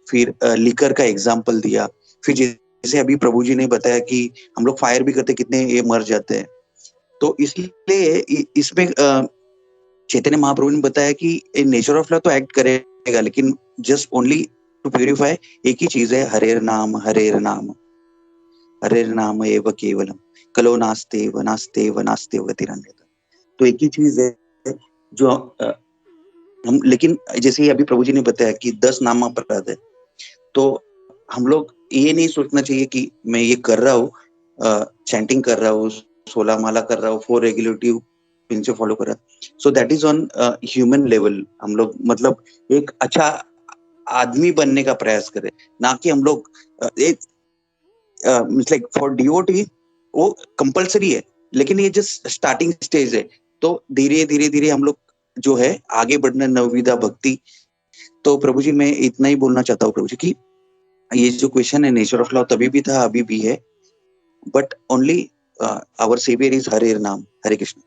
फिर लिकर का एग्जाम्पल दिया, फिर जैसे अभी प्रभु जी ने बताया कि हम लोग फायर भी करते कितने ये मर जाते हैं। तो इसलिए इसमें चैतन्य महाप्रभु ने बताया कि नेचर ऑफ लॉ तो एक्ट करेगा, लेकिन जस्ट ओनली टू प्यूरिफाई एक ही चीज है, हरेर नाम हरेर नाम, हरेर नाम एव केवलम, कलो नास्तेव नास्तेव नास्तेव गतिरन्यथा। तो एक ही चीज है जो हम, लेकिन जैसे अभी प्रभु जी ने बताया कि 10 नाम अपराध है, तो हम लोग ये नहीं सोचना चाहिए कि मैं ये कर रहा हूँ, चैंटिंग कर रहा हूँ, 16 माला कर रहा हूँ, 4 रेगुलेटिव प्रिंसिपल फॉलो करा। So that is on human level. हम लोग मतलब एक अच्छा आदमी बनने का प्रयास करें, ना कि हम लोग एक लाइक फॉर डिओटी वो कंपलसरी है, लेकिन ये जस्ट स्टार्टिंग स्टेज है। तो धीरे धीरे धीरे हम लोग जो है आगे बढ़ना नवविधा भक्ति। तो प्रभु जी मैं इतना ही बोलना चाहता हूँ प्रभु जी की ये जो क्वेश्चन है नेचर ऑफ लव तभी भी था अभी भी है, but only our saviour is Hare Nam. Hare Krishna.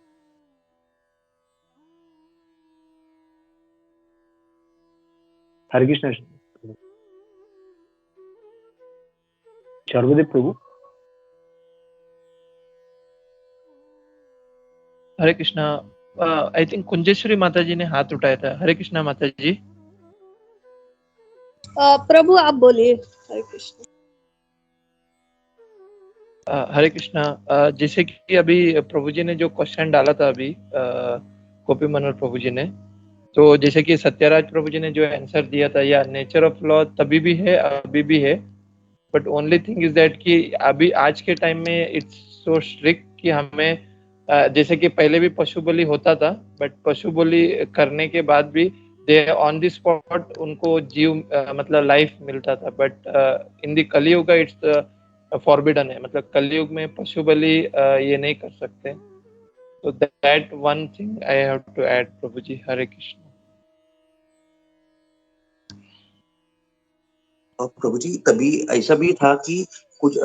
Hare Krishna. Sarvadev Prabhu. Hare Krishna. I think Kunjeshwari Mata ji ने हाथ उठाया था। हरे कृष्णा माता जी। प्रभु आप बोलिए। हरे कृष्ण। हरे कृष्णा। जैसे कि अभी प्रभु जी ने जो क्वेश्चन डाला था अभी गोपी मनोहर प्रभु जी ने, तो जैसे कि सत्याराज प्रभु जी ने जो आंसर दिया था, या नेचर ऑफ लॉ तभी भी है अभी भी है, but only thing is that कि अभी आज के टाइम में इट्स सो स्ट्रिक्ट कि हमें जैसे कि पहले भी पशु बलि होता था, बट पशु बलि करने के बाद भी दे ऑन द स्पॉट उनको जीव मतलब लाइफ मिलता था, बट इन द कलयुग इट्स फॉरबिडन है। मतलब कलयुग में पशु बलि ये नहीं कर सकते। तो that one thing I have to add Prabhu ji. Hare Krishna. और प्रभु जी तभी ऐसा भी था कि कुछ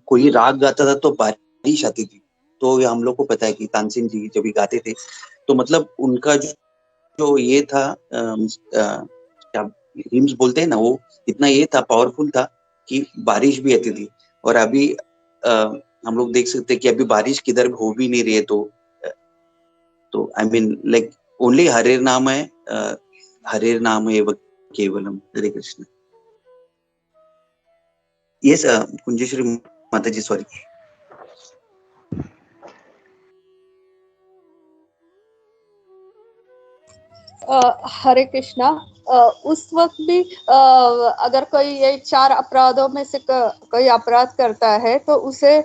कोई राग गाता था तो बारिश आती थी। तो ये हम लोग को पता है कि तानसेन जी जब भी गाते थे तो मतलब उनका जो ये था क्या हिम्स बोलते हैं ना, वो इतना ये था पावरफुल था कि बारिश भी आती थी। और अभी हम लोग देख सकते हैं कि अभी बारिश किधर हो भी नहीं रही है। तो आई मीन लाइक ओनली हरे नाम है, हरे नाम है केवलम। हरे कृष्ण। यस कुंजेश्वरी माता जी सॉरी। हरे कृष्णा। उस वक्त भी अगर कोई ये 4 अपराधों में से कोई अपराध करता है तो उसे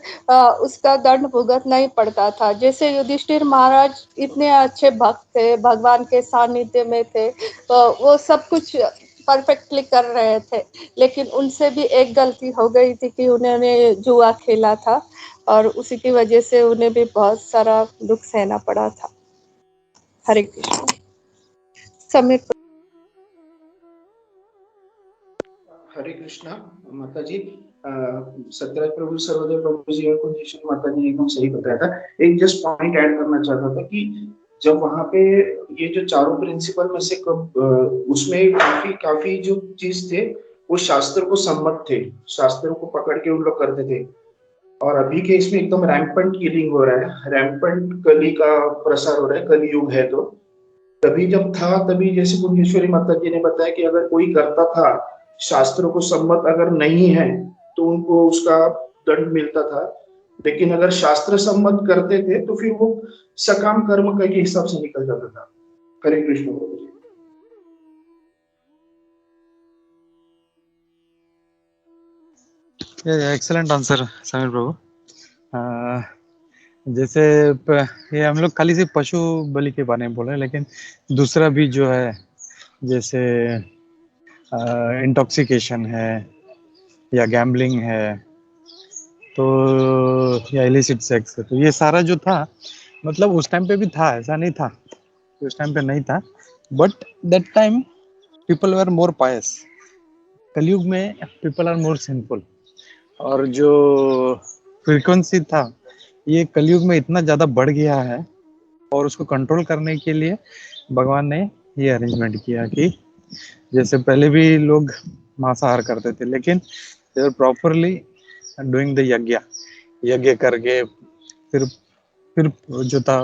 उसका दंड भुगतना ही पड़ता था। जैसे युधिष्ठिर महाराज इतने अच्छे भक्त थे, भगवान के सानिध्य में थे, वो सब कुछ परफेक्टली कर रहे थे, लेकिन उनसे भी एक गलती हो गई थी कि उन्होंने जुआ खेला था और उसी की वजह से उन्हें भी बहुत सारा दुख सहना पड़ा था। हरे कृष्ण। समीर। हरे कृष्णा माता जी। सत्यराज प्रभु, सर्वदेव प्रभु जी और कुंजेश्वरी माता जी एकदम सही बताया था। एक जस्ट पॉइंट ऐड करना चाहता था कि जब वहां पे ये जो चारों प्रिंसिपल में से उसमें काफी जो चीज थे वो शास्त्र को सम्मत थे, शास्त्रों को पकड़ के उन लोग करते थे। और अभी के इसमें एकदम रैम्पेंट किलिंग हो रहा है, रैम्पेंट कली का प्रसार हो रहा है, कलयुग है। तो तभी जब था तभी जैसे कुंजेश्वरी माता जी ने बताया कि अगर कोई करता था शास्त्रों को सम्मत अगर नहीं है तो उनको उसका दंड मिलता था, लेकिन अगर शास्त्र सम्मत करते थे तो फिर वो सकाम कर्म के हिसाब से निकल जाता था। हरे कृष्ण प्रभु जी। एक्सेलेंट आंसर समीर प्रभु। जैसे ये हम लोग खाली सिर्फ पशु बलि के बारे में बोल रहे हैं, लेकिन दूसरा भी जो है जैसे इंटॉक्सिकेशन है या गैम्बलिंग है तो या इलिसिट सेक्स है, तो ये सारा जो था मतलब उस टाइम पे भी था, ऐसा नहीं था उस टाइम पे नहीं था, but that time people were more pious. Kalyug में पीपल आर मोर सिंपल, और जो फ्रीक्वेंसी था ये कलयुग में इतना ज़्यादा बढ़ गया है, और उसको कंट्रोल करने के लिए भगवान ने ये अरेंजमेंट किया कि जैसे पहले भी लोग मांसाहार करते थे, लेकिन they are properly doing the yajna करके फिर जो था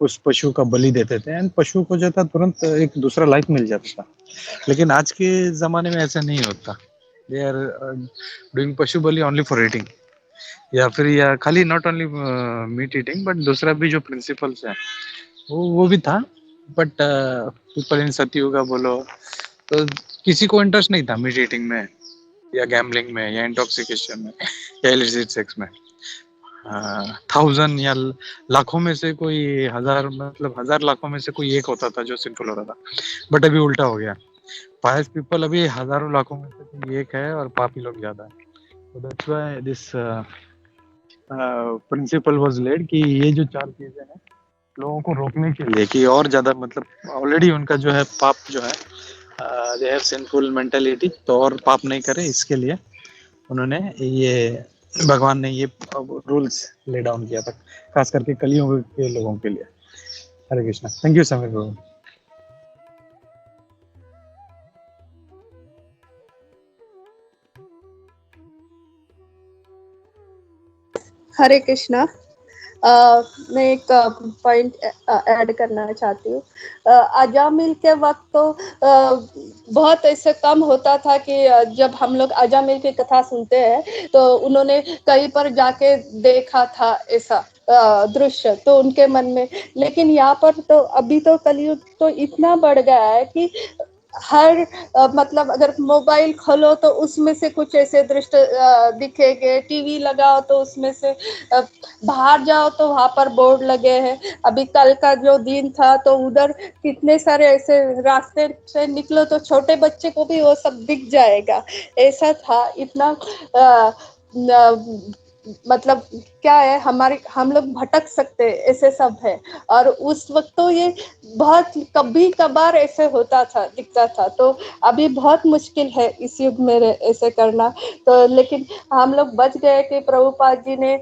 उस पशु का बलि देते थे, एंड पशु को जो था तुरंत एक दूसरा लाइफ मिल जाता था। लेकिन आज के ज़माने में ऐसा नहीं होता। दे आर डूइंग पशु बलि ओनली फॉर ईटिंग, या फिर या खाली not only meat eating, but दूसरा भी जो प्रिंसिपल्स है वो भी था। बट पीपल इन सतयुगा बोलो तो किसी को इंटरेस्ट नहीं था मीट ईटिंग में या गैम्बलिंग में या इंटॉक्सिकेशन में या इलिसिट सेक्स में। 1000 या लाखों में से कोई 1000, मतलब 1000 लाखों में से कोई एक होता था जो सिंफुल हो रहा था, बट अभी उल्टा हो गया। पायस पीपल अभी हजारों लाखों में से कोई एक है और पापी लोग ज्यादा है। तो that's why this principle was laid कि ये जो 4 चीजें हैं लोगों को रोकने के लिए, कि और ज्यादा मतलब ऑलरेडी उनका जो है पाप जो है, दे हैव सिंफुल मेंटालिटी, तो और पाप नहीं करे, इसके लिए उन्होंने ये, भगवान ने ये रूल्स ले डाउन किया था, खास करके कलियुग के लोगों के लिए। हरे कृष्णा। थैंक यू समीर प्रभु। हरे कृष्णा। मैं एक पॉइंट ऐड करना चाहती हूँ। अजामिल के वक्त तो बहुत ऐसे कम होता था कि जब हम लोग अजामिल की कथा सुनते हैं तो उन्होंने कहीं पर जाके देखा था ऐसा दृश्य, तो उनके मन में, लेकिन यहाँ पर तो अभी तो कलयुग तो इतना बढ़ गया है कि हर मतलब अगर मोबाइल खोलो तो उसमें से कुछ ऐसे दृश्य दिखेंगे, टीवी लगाओ तो उसमें से, बाहर जाओ तो वहां पर बोर्ड लगे हैं। अभी कल का जो दिन था तो उधर कितने सारे ऐसे रास्ते से निकलो तो छोटे बच्चे को भी वो सब दिख जाएगा, ऐसा था। इतना मतलब क्या है, हमारे हम लोग भटक सकते, ऐसे सब है। और उस वक्त तो ये बहुत कभी कभार ऐसे होता था, दिखता था, तो अभी बहुत मुश्किल है इस युग में ऐसे करना। तो लेकिन हम लोग बच गए कि प्रभुपाद जी ने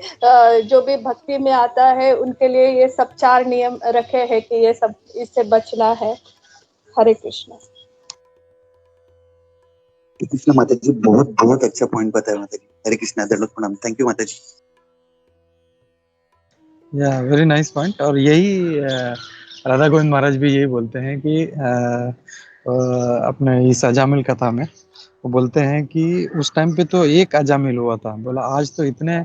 जो भी भक्ति में आता है उनके लिए ये सब 4 नियम रखे हैं कि ये सब इससे बचना है। हरे कृष्ण। कृष्ण माता जी, बहुत बहुत अच्छा पॉइंट बताया माता जी। हरे कृष्णा, दंडवत प्रणाम। थैंक यू माता जी। या वेरी नाइस पॉइंट। और यही राधा गोविंद महाराज भी यही बोलते हैं कि अपने इस अजामिल कथा में वो बोलते हैं कि उस टाइम पे तो एक अजामिल हुआ था, बोला आज तो इतने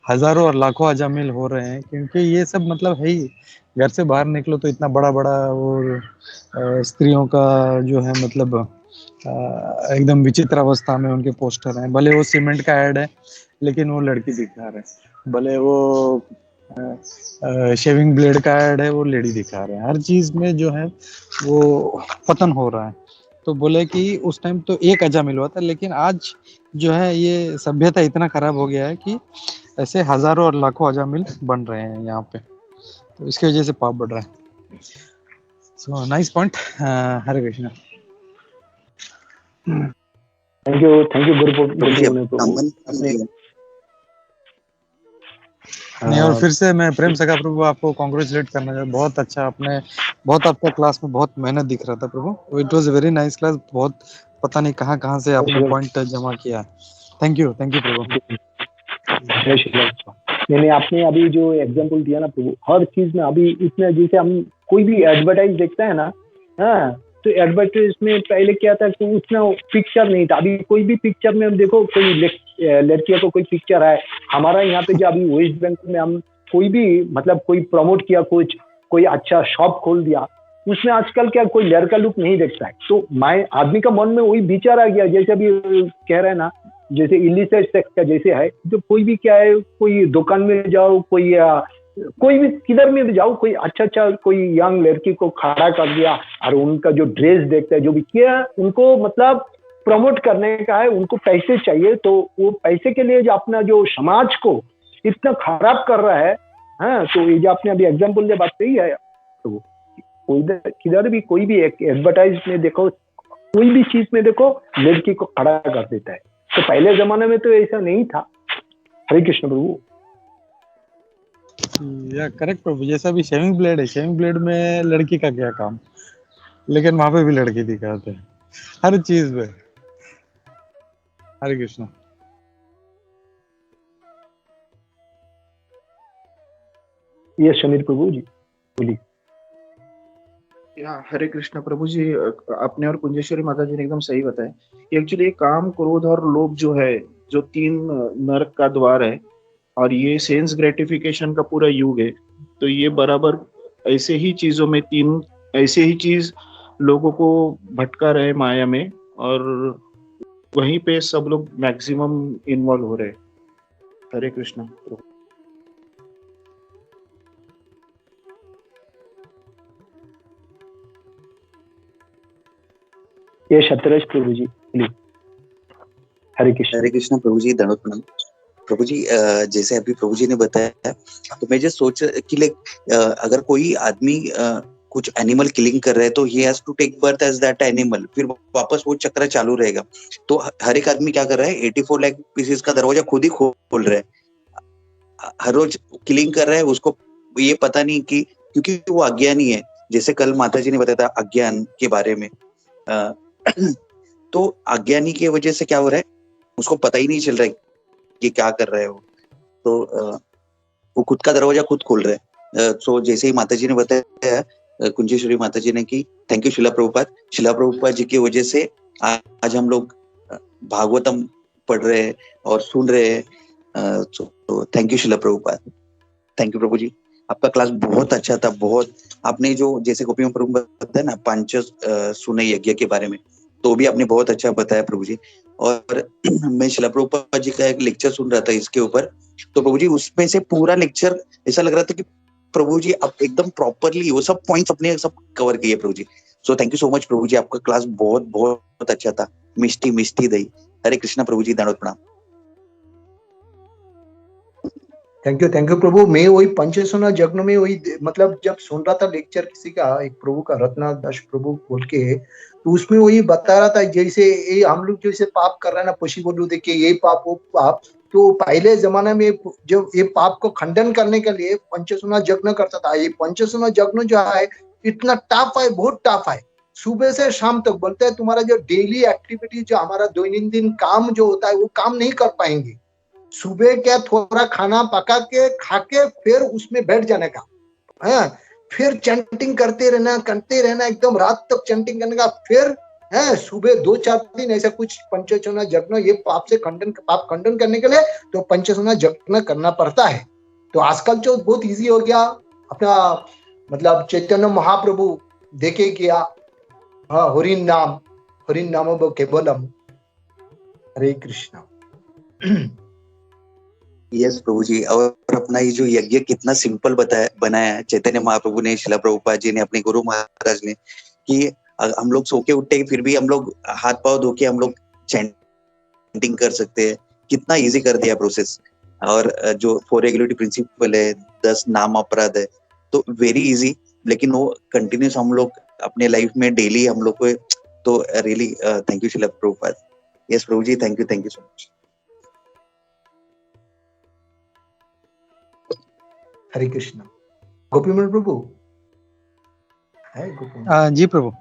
हजारों और लाखों अजामिल हो रहे हैं, क्योंकि ये सब मतलब है ही, घर से बाहर निकलो तो इतना बड़ा बड़ा, और स्त्रियों का जो है मतलब एकदम विचित्र अवस्था में उनके पोस्टर हैं, भले वो सीमेंट का ऐड है लेकिन वो लड़की दिखा रहे हैं, भले वो शेविंग ब्लेड का ऐड है वो लेडी दिखा रहे हैं, हर चीज में जो है वो पतन हो रहा है। तो बोले कि उस टाइम तो एक अजामिल हुआ था, लेकिन आज जो है ये सभ्यता इतना खराब हो गया है कि ऐसे हजारों और लाखों अजामिल बन रहे हैं यहाँ पे, तो इसकी वजह से पाप बढ़ रहा है। So nice point. Hare Krishna. Thank you गुरु प्रभु जी, प्रभु। ब्राह्मण अपने नहीं, और फिर से मैं प्रेम सखा प्रभु आपको कॉन्ग्रेचुलेट करना चाहता हूँ, बहुत अच्छा आपने, बहुत आपका क्लास में बहुत मेहनत दिख रहा था प्रभु, it was a very nice class, बहुत पता नहीं कहाँ से आपने पॉइंट जमा किया। Thank you Prabhu. मैंने आपने अभी जो एग्जांपल दिया ना प्रभु, हर चीज में अभी इसमें, जैसे हम कोई भी एडवर्टाइज देखता है ना, हाँ, तो एडवर्टाइज में पहले क्या था कि उसमें पिक्चर नहीं था। अभी कोई भी पिक्चर में हम देखो, कोई लड़कियों को कोई पिक्चर है, हमारा यहाँ पे जो अभी वेस्ट बंगाल में हम कोई भी मतलब कोई प्रमोट किया, कुछ कोई अच्छा शॉप खोल दिया, उसमें आजकल क्या कोई लड़का लुक नहीं देखता है। तो मैं आदमी का मन में वही विचार आ गया, जैसे अभी कह रहे हैं ना, जैसे इलिसिट सेक्स का जैसे है, तो कोई भी क्या है, कोई दुकान में जाओ, कोई भी किधर में भी जाओ, कोई अच्छा कोई यंग लड़की को खड़ा कर दिया और उनका जो ड्रेस देखता है, जो भी किया, उनको मतलब प्रमोट करने का है, उनको पैसे चाहिए, तो वो पैसे के लिए जो अपना जो समाज को इतना खराब कर रहा है। हाँ, तो ये जो आपने अभी एग्जाम्पल जो बात कही है, तो किधर भी कोई भी एक एडवर्टाइज में देखो, कोई भी चीज में देखो, लड़की को खड़ा कर देता है। तो पहले जमाने में तो ऐसा नहीं था। हरे कृष्ण प्रभु। या करेक्ट प्रभु, जैसा भी शेविंग ब्लेड है, शेविंग ब्लेड में लड़की का क्या काम, लेकिन वहां पे भी लड़की दिखाते हैं हर चीज में। हरे कृष्ण। ये समीर प्रभु जी बोलिए। हरे कृष्ण प्रभु जी, आपने और कुंजेश्वरी माता जी ने एकदम सही बताया। एक्चुअली काम, क्रोध और लोभ जो है, जो 3 नरक का द्वार है, और ये सेंस ग्रेटिफिकेशन का पूरा युग है। तो ये बराबर ऐसे ही चीजों में, 3 ऐसे ही चीज लोगों को भटका रहे माया में, और वहीं पे सब लोग मैक्सिमम इन्वॉल्व हो रहे हैं। हरे कृष्ण प्रभु। ये सत्यराज प्रभु जी प्लीज। हरे कृष्ण प्रभु जी, दंडवत प्रणाम। प्रभु जी, जैसे अभी प्रभु जी ने बताया, तो मैं जो सोच कि अगर कोई आदमी कुछ एनिमल किलिंग कर रहा है तो he has to take birth as that animal, फिर वापस वो चक्र चालू रहेगा। तो हर एक आदमी क्या कर रहा है, 84 लाख पीसेस का दरवाजा खुद ही खोल रहा है, हर रोज किलिंग कर रहा है। उसको ये पता नहीं कि क्योंकि वो अज्ञानी है, जैसे कल माता जी ने बताया था अज्ञान के बारे में। तो अज्ञानी की वजह से क्या हो रहा है, उसको पता ही नहीं चल रहा है कि क्या कर रहे हो। तो वो खुद का दरवाजा खुद खोल रहे हैं। तो जैसे ही माता जी ने बताया, कुंजेश्वरी माता जी ने कि थैंक यू शिला प्रभुपाद जी की वजह से आज हम लोग भागवतम पढ़ रहे हैं और सुन रहे हैं। तो thank you Shila Prabhupada, thank you प्रभु जी। आपका क्लास बहुत अच्छा था, बहुत। आपने जो जैसे गोपी प्रभु बताया ना, पांच सुने यज्ञ के बारे में, तो भी आपने बहुत अच्छा बताया प्रभु जी। और मैं शिला प्रभुपाद जी का एक लेक्चर सुन रहा था इसके ऊपर, तो प्रभु जी उसमें से पूरा लेक्चर ऐसा लग रहा था कि प्रभु जी आप एकदम प्रॉपरली वो सब पॉइंट्स अपने सब कवर किए प्रभु जी। So thank you so much Prabhu ji, आपका क्लास बहुत बहुत अच्छा था। मिष्टी मिष्टी दही। हरे कृष्णा प्रभु जी, दंडवत प्रणाम। थैंक यू प्रभु। मैं वही पंचसुना यज्ञ में वही मतलब जब सुन रहा था लेक्चर किसी का, एक प्रभु का रत्नाथ दास प्रभु बोल के, तो उसमें वही बता रहा था जैसे ये हम लोग जैसे पाप कर रहे हैं ना, पशी बोलू देखे ये पाप वो पाप, तो पहले जमाने में जो ये पाप को खंडन करने के लिए पंचसुना यज्ञ करता था। ये पंचसुना यज्ञ जो है इतना टफ है, बहुत टफ है। सुबह से शाम तक बोलते हैं तुम्हारा जो डेली एक्टिविटी, जो हमारा दैनंदिन काम जो होता है वो काम नहीं कर पाएंगे। सुबह क्या थोड़ा खाना पका के खा के फिर उसमें बैठ जाने का है, फिर चैंटिंग करते रहना एकदम रात तक चैंटिंग करने का, फिर है सुबह 2-4 दिन ऐसा कुछ पंचसुना यज्ञ, ये पाप खंडन करने के लिए तो पंचसुना यज्ञ करना पड़ता है। तो आजकल जो बहुत इजी हो गया, अपना मतलब चैतन्य महाप्रभु देखे किया, हाँ हरिन नाम केवलम। हरे कृष्णा। यस प्रभु जी, और अपना ये जो यज्ञ कितना सिंपल बनाया है चैतन्य महाप्रभु ने, शिला प्रभुपाद जी ने, अपने गुरु महाराज ने, कि हम लोग सो के उठे फिर भी हम लोग हाथ पांव धो के हम लोग चैंटिंग कर सकते हैं। कितना इजी कर दिया प्रोसेस। और जो 4 रेगुलेटरी प्रिंसिपल है, 10 नाम अपराध है, तो वेरी इजी, लेकिन वो कंटिन्यूस हम लोग अपने लाइफ में डेली हम लोग को, तो really thank you Shila Prabhupada. Yes Prabhu ji, thank you so much. Hare Krishna. Gopiman Prabhu है जी प्रभु।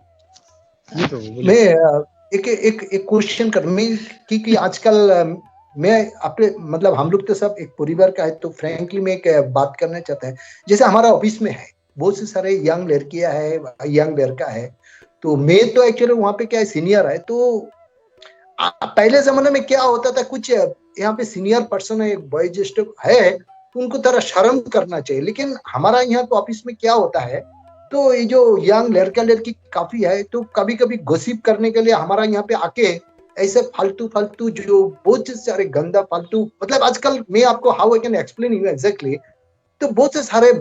मैं एक क्वेश्चन कर मैं कि आजकल मैं अपने मतलब हम लोग तो सब एक परिवार का है, तो फ्रैंकली मैं एक बात करना चाहता है। जैसे हमारा ऑफिस में है बहुत से सारे यंग लड़कियां है, यंग लड़का है, तो मैं तो एक्चुअली वहां पे क्या है सीनियर है। तो पहले जमाने में क्या होता था, कुछ यहाँ पे सीनियर पर्सन है, एक वयोज्येष्ठ है, तो उनको थोड़ा शर्म करना चाहिए। लेकिन हमारा यहाँ तो ऑफिस में क्या होता है, तो ये जो यंग लड़का लड़की काफी है, तो कभी कभी गॉसिप करने के लिए हमारा यहाँ पे आके ऐसे फालतू जो बहुत सारे गंदा फालतू, मतलब आजकल मैं आपको how I can explain you exactly, तो बहुत से सारे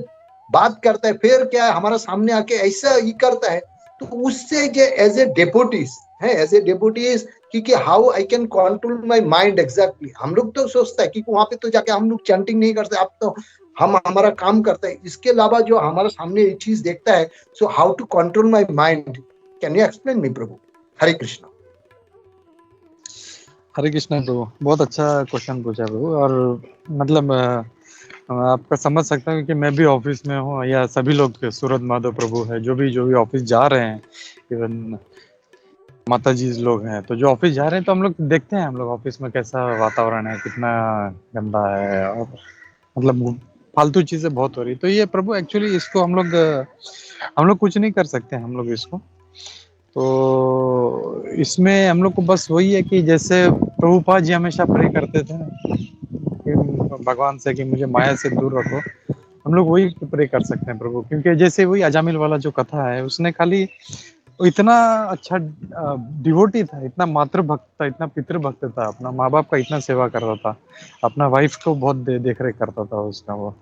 बात करता है, फिर क्या है हमारा सामने आके ऐसा ही करता है। तो उससे जो एज ए डेपुटीज कि how I can control my mind exactly. हम लोग तो सोचता है कि वहां पे तो जाके हम लोग चैंटिंग नहीं करते, अब तो हम हमारा काम करते हैं। इसके अलावा जो हमारा सामने ये चीज देखता है, so how to control my mind, can you explain me Prabhu? Hare Krishna. Hare Krishna Prabhu, बहुत अच्छा क्वेश्चन पूछा प्रभु। और मतलब आपका समझ सकता हूँ कि मैं भी ऑफिस में हूँ, या सभी लोग, सूरत माधव प्रभु है, जो भी ऑफिस जा रहे हैं, इवन माता जी लोग हैं, तो जो ऑफिस जा रहे हैं, तो हम लोग देखते हैं हम लोग ऑफिस में कैसा वातावरण है, कितना गंदा है, और मतलब फालतू चीजें बहुत हो रही। तो ये प्रभु एक्चुअली इसको हम लोग कुछ नहीं कर सकते हम लोग इसको। तो इसमें हम लोग को बस वही है कि जैसे प्रभुपाद जी हमेशा प्रे करते थे कि भगवान से कि मुझे माया से दूर रखो, हम लोग वही प्रे कर सकते हैं प्रभु। क्योंकि जैसे वही अजामिल वाला जो कथा है, उसने खाली इतना अच्छा डिवोटी था, इतना मातृभक्त था, इतना पितृभक्त था, अपना माँ बाप का इतना सेवा करता था, अपना वाइफ को बहुत देख रेख करता था उसका वो,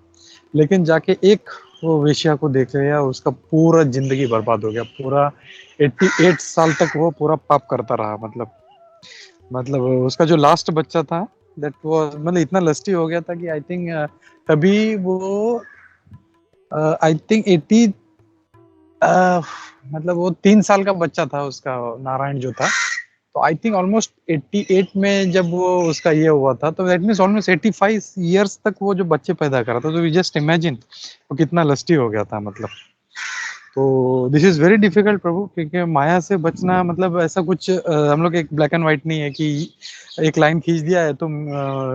लेकिन जाके एक वो वेश्या को देख लिया, उसका पूरा जिंदगी बर्बाद हो गया। पूरा 88 साल तक वो पूरा पाप करता रहा। मतलब उसका जो लास्ट बच्चा था दैट वो मतलब इतना लस्टी हो गया था कि आई थिंक तभी वो आई थिंक 80 मतलब वो 3 साल का बच्चा था उसका, नारायण जो था। तो आई थिंक ऑलमोस्ट 88 में जब वो उसका ये हुआ था, तो दैट मीन्स ऑलमोस्ट 85 इयर्स तक वो जो बच्चे पैदा करा था। तो वी जस्ट इमेजिन वो कितना लस्टी हो गया था मतलब। तो दिस इज वेरी डिफिकल्ट प्रभु, क्योंकि माया से बचना मतलब ऐसा कुछ हम लोग एक ब्लैक एंड व्हाइट नहीं है कि एक लाइन खींच दिया है तो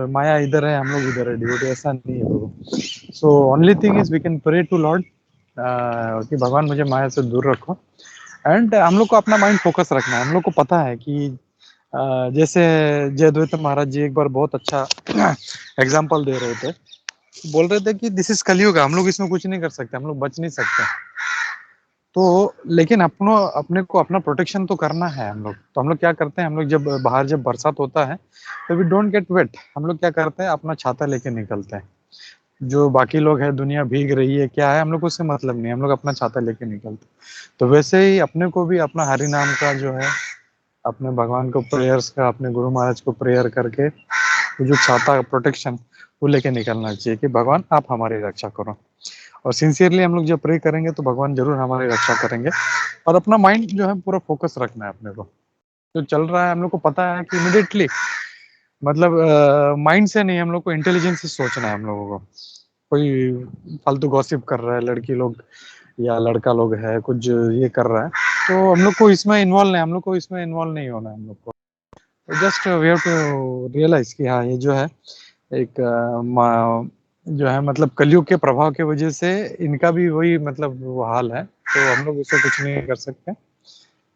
माया इधर है हम लोग इधर है, डिवोटी ऐसा नहीं है प्रभु। So only thing is we can pray to lord कि भगवान मुझे माया से दूर रखो। एंड हम लोग को अपना माइंड फोकस रखना है। हम लोग को पता है कि जैसे जयद्वैत महाराज जी एक बार बहुत अच्छा एग्जाम्पल दे रहे थे, बोल रहे थे कि दिस इज कलयुग, हम लोग इसमें कुछ नहीं कर सकते, हम लोग बच नहीं सकते। तो लेकिन अपने को अपना प्रोटेक्शन तो करना है हम लोग। तो हम लोग क्या करते हैं, हम लोग जब बाहर जब बरसात होता है तो वी डोंट गेट वेट, हम लोग क्या करते हैं अपना छाता लेके निकलते हैं। जो बाकी लोग है, दुनिया भीग रही है क्या है, हम लोग को उससे मतलब नहीं, हम लोग अपना छाता लेके निकलते हैं। तो वैसे ही अपने को भी अपना हरि नाम का जो है, अपने भगवान को प्रेयर्स का, अपने गुरु महाराज को प्रेयर करके वो जो छाता प्रोटेक्शन वो लेके निकलना चाहिए कि भगवान आप हमारी रक्षा करो। और सिंसियरली हम लोग जब प्रे करेंगे तो भगवान जरूर हमारी रक्षा करेंगे। और अपना माइंड जो है पूरा फोकस रखना है अपने को। जो चल रहा है हम लोग को पता है कि इमिडिएटली मतलब माइंड से नहीं, हम लोग को इंटेलिजेंस से सोचना है हम लोगों को। कोई फालतू गॉसिप कर रहा है, लड़की लोग या लड़का लोग है कुछ ये कर रहा है, तो हम लोग को इसमें इन्वॉल्व नहीं, हम लोग को इसमें इन्वॉल्व नहीं होना है हम लोग को। Just we have to realise कि हाँ ये जो है एक जो है मतलब कलयुग के प्रभाव की वजह से इनका भी वही मतलब वो हाल है, तो हम लोग उससे कुछ नहीं कर सकते।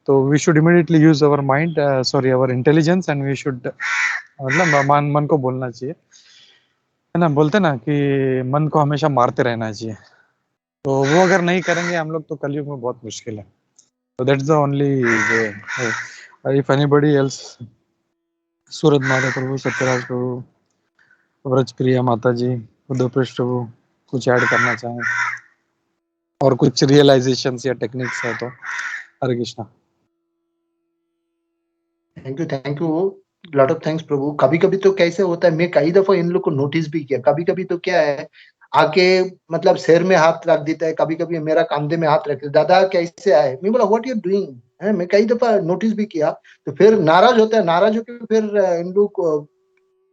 तो we should immediately use our mind, sorry our intelligence, and we should मतलब मन को बोलना चाहिए, है ना। बोलते ना कि मन को हमेशा मारते रहना चाहिए। तो वो अगर नहीं करेंगे हम लोग तो कलयुग में बहुत मुश्किल है। तो that's the only way. If anybody else, Suraj Mata Prabhu, Satyaraj प्रभु, व्रज प्रिया माता जी, उद्धवपृष्ठ प्रभु कुछ ऐड करना चाहें और कुछ रियलाइजेशंस या टेक्निक्स है तो Hare Krishna. Thank you lot of thanks Prabhu. कभी कभी तो कैसे होता है, मैं कई दफा इन लोग को नोटिस भी किया, कभी कभी तो क्या है आके मतलब सिर में हाथ रख देता है, कभी कभी मेरा कंधे में हाथ रख देता, दादा कैसे आए, मैं बोला व्हाट यू डूइंग है, मैं कई दफा नोटिस भी किया। तो फिर नाराज होता है, नाराज होकर फिर इन लोग को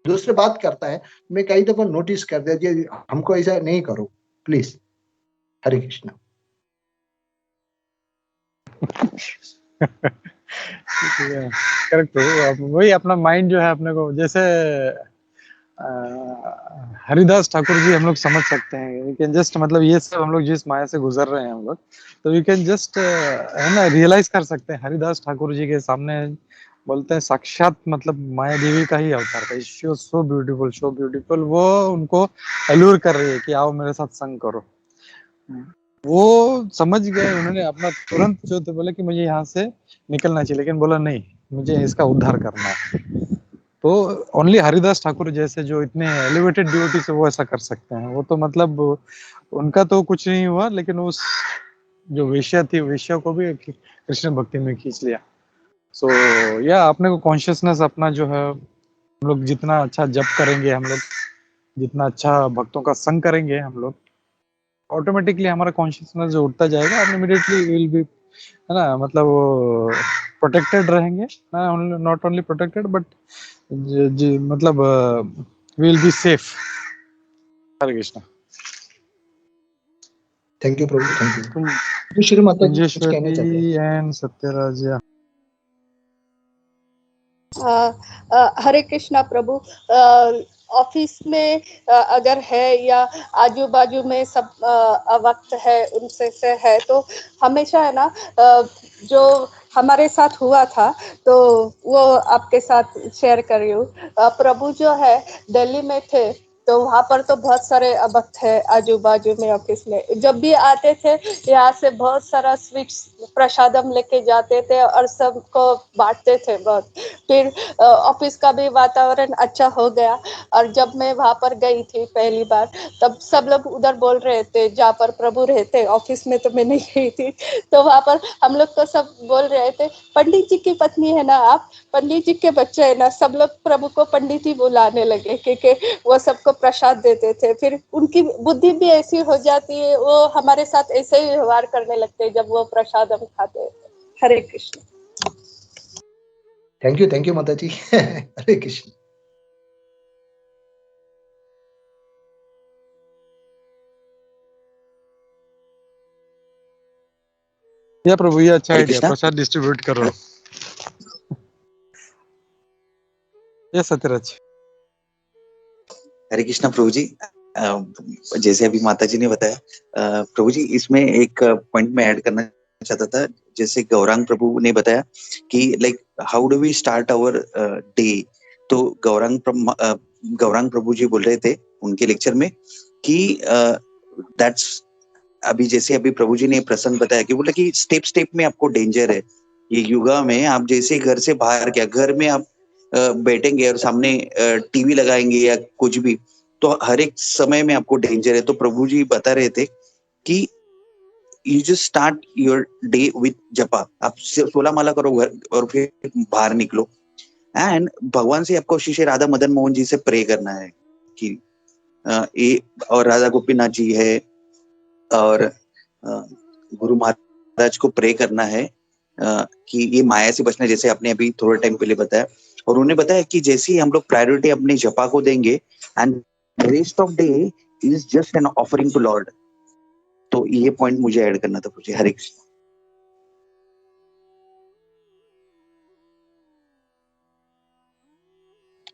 दूसरे बात करता है। मैं कई दफा नोटिस कर दिया जी हमको ऐसा नहीं करो प्लीज। हरे कृष्णा। करेक्ट प्रभु। वही अपना माइंड जो है अपने को, जैसे हरिदास ठाकुर जी हम लोग समझ सकते हैं, वी कैन जस्ट मतलब ये सब हम लोग जिस माया से गुजर रहे हैं हम लोग, तो वी कैन जस्ट है ना रियलाइज कर सकते हैं। हरिदास ठाकुर जी के सामने बोलते हैं साक्षात मतलब माया देवी का ही अवतार था। So beautiful, so beautiful. वो उनको एल्यूर कर रही है कि आओ मेरे साथ संग करो। वो समझ गए, उन्होंने अपना तुरंत जो थे बोले कि मुझे यहाँ से निकलना चाहिए, लेकिन बोला नहीं मुझे इसका उद्धार करना है। तो ओनली हरिदास ठाकुर जैसे जो इतने एलिवेटेड डिवोटी से वो ऐसा कर सकते हैं। वो तो मतलब उनका तो कुछ नहीं हुआ, लेकिन उस जो वेश्या थी, वेश्या को भी कृष्ण भक्ति में खींच लिया। सो या अपने को कॉन्शियसनेस अपना जो है, हम लोग जितना अच्छा जप करेंगे, हम लोग जितना अच्छा भक्तों का संग करेंगे, हम लोग ऑटोमेटिकली हमारा कॉन्शियसनेस जो उठता जाएगा और इमीडिएटली विल बी, है ना, मतलब प्रोटेक्टेड रहेंगे। नॉट ओनली प्रोटेक्टेड बट मतलब will be safe. Hare Krishna. Thank you Prabhu, thank you. तो श्री माता जी कुछ कहना चाहते हैं। कुंजेश्वरी एंड सत्यराज। हरे कृष्णा प्रभु। ऑफिस में अगर है या आजू बाजू में सब वक्त है उनसे से है तो हमेशा है ना जो हमारे साथ हुआ था तो वो आपके साथ शेयर कर रही हूँ। प्रभु जो है दिल्ली में थे तो वहाँ पर तो बहुत सारे भक्त थे आजू बाजू में ऑफिस में, जब भी आते थे यहाँ से बहुत सारा स्वीट्स प्रसादम लेके जाते थे और सबको बांटते थे बहुत। फिर ऑफिस का भी वातावरण अच्छा हो गया। और जब मैं वहाँ पर गई थी पहली बार, तब सब लोग उधर बोल रहे थे जहाँ पर प्रभु रहते, ऑफिस में तो मैं नहीं गई थी, तो वहाँ पर हम लोग को सब बोल रहे थे पंडित जी की पत्नी है ना आप, पंडित जी के बच्चे है ना, सब लोग प्रभु को पंडित ही बुलाने लगे क्योंकि वो सबको प्रसाद देते थे। फिर उनकी बुद्धि भी ऐसी हो जाती है, वो हमारे साथ ऐसे ही व्यवहार करने लगते हैं जब वो प्रसाद हम खाते हैं। हरे कृष्ण। थैंक यू माता जी। हरे कृष्ण। या प्रभु, ये अच्छा हरे आइडिया, कृष्णा। प्रसाद डिस्ट्रीब्यूट करो। ये सत्यराज। हरे कृष्णा प्रभु जी। जैसे अभी माता जी ने बताया, प्रभु जी इसमें एक पॉइंट में ऐड करना चाहता था। जैसे गौरांग प्रभु ने बताया कि like how do we start our day, तो गौरांग प्रभु जी बोल रहे थे उनके लेक्चर में कि दैट्स अभी जैसे अभी प्रभु जी ने प्रसंग बताया कि बोला कि स्टेप स्टेप में आपको डेंजर है। ये युगा में आप जैसे घर से बाहर, क्या घर में आप बैठेंगे और सामने टीवी लगाएंगे या कुछ भी, तो हर एक समय में आपको डेंजर है। तो प्रभु जी बता रहे थे कि you just start your day with जपा। आप 16 माला करो घर और फिर बाहर निकलो। एंड भगवान से आपको श्री राधा मदन मोहन जी से प्रे करना है कि ये, और राधा गोपीनाथ जी है, और गुरु महाराज को प्रे करना है कि ये माया से बचना, जैसे आपने अभी थोड़े टाइम पहले बताया। और उन्होंने बताया कि जैसे ही हम लोग प्रायोरिटी अपने जपा को देंगे, and rest of day is just an offering to lord. तो ये पॉइंट मुझे ऐड करना था मुझे। हरे कृष्ण।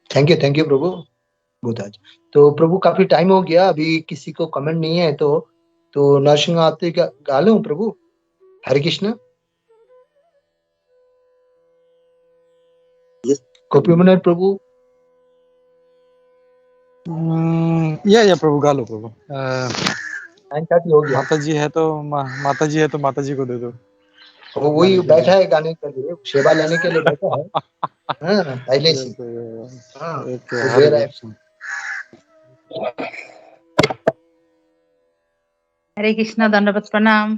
थैंक यू प्रभु भूताज। तो प्रभु काफी टाइम हो गया, अभी किसी को कमेंट नहीं है, तो नरसिंह आते गा लूं प्रभु। हरे कृष्ण। कॉपी मनोहर प्रभु। या प्रभु गा लो प्रभु। 9:30 हो गया। माता जी है तो माता जी है तो माता जी को दे दो। वो वही बैठा है गाने के लिए, सेवा लेने के लिए बैठा है। हाँ पहले से। हाँ वो दे रहा है। हरे कृष्णा, दंडवत प्रणाम।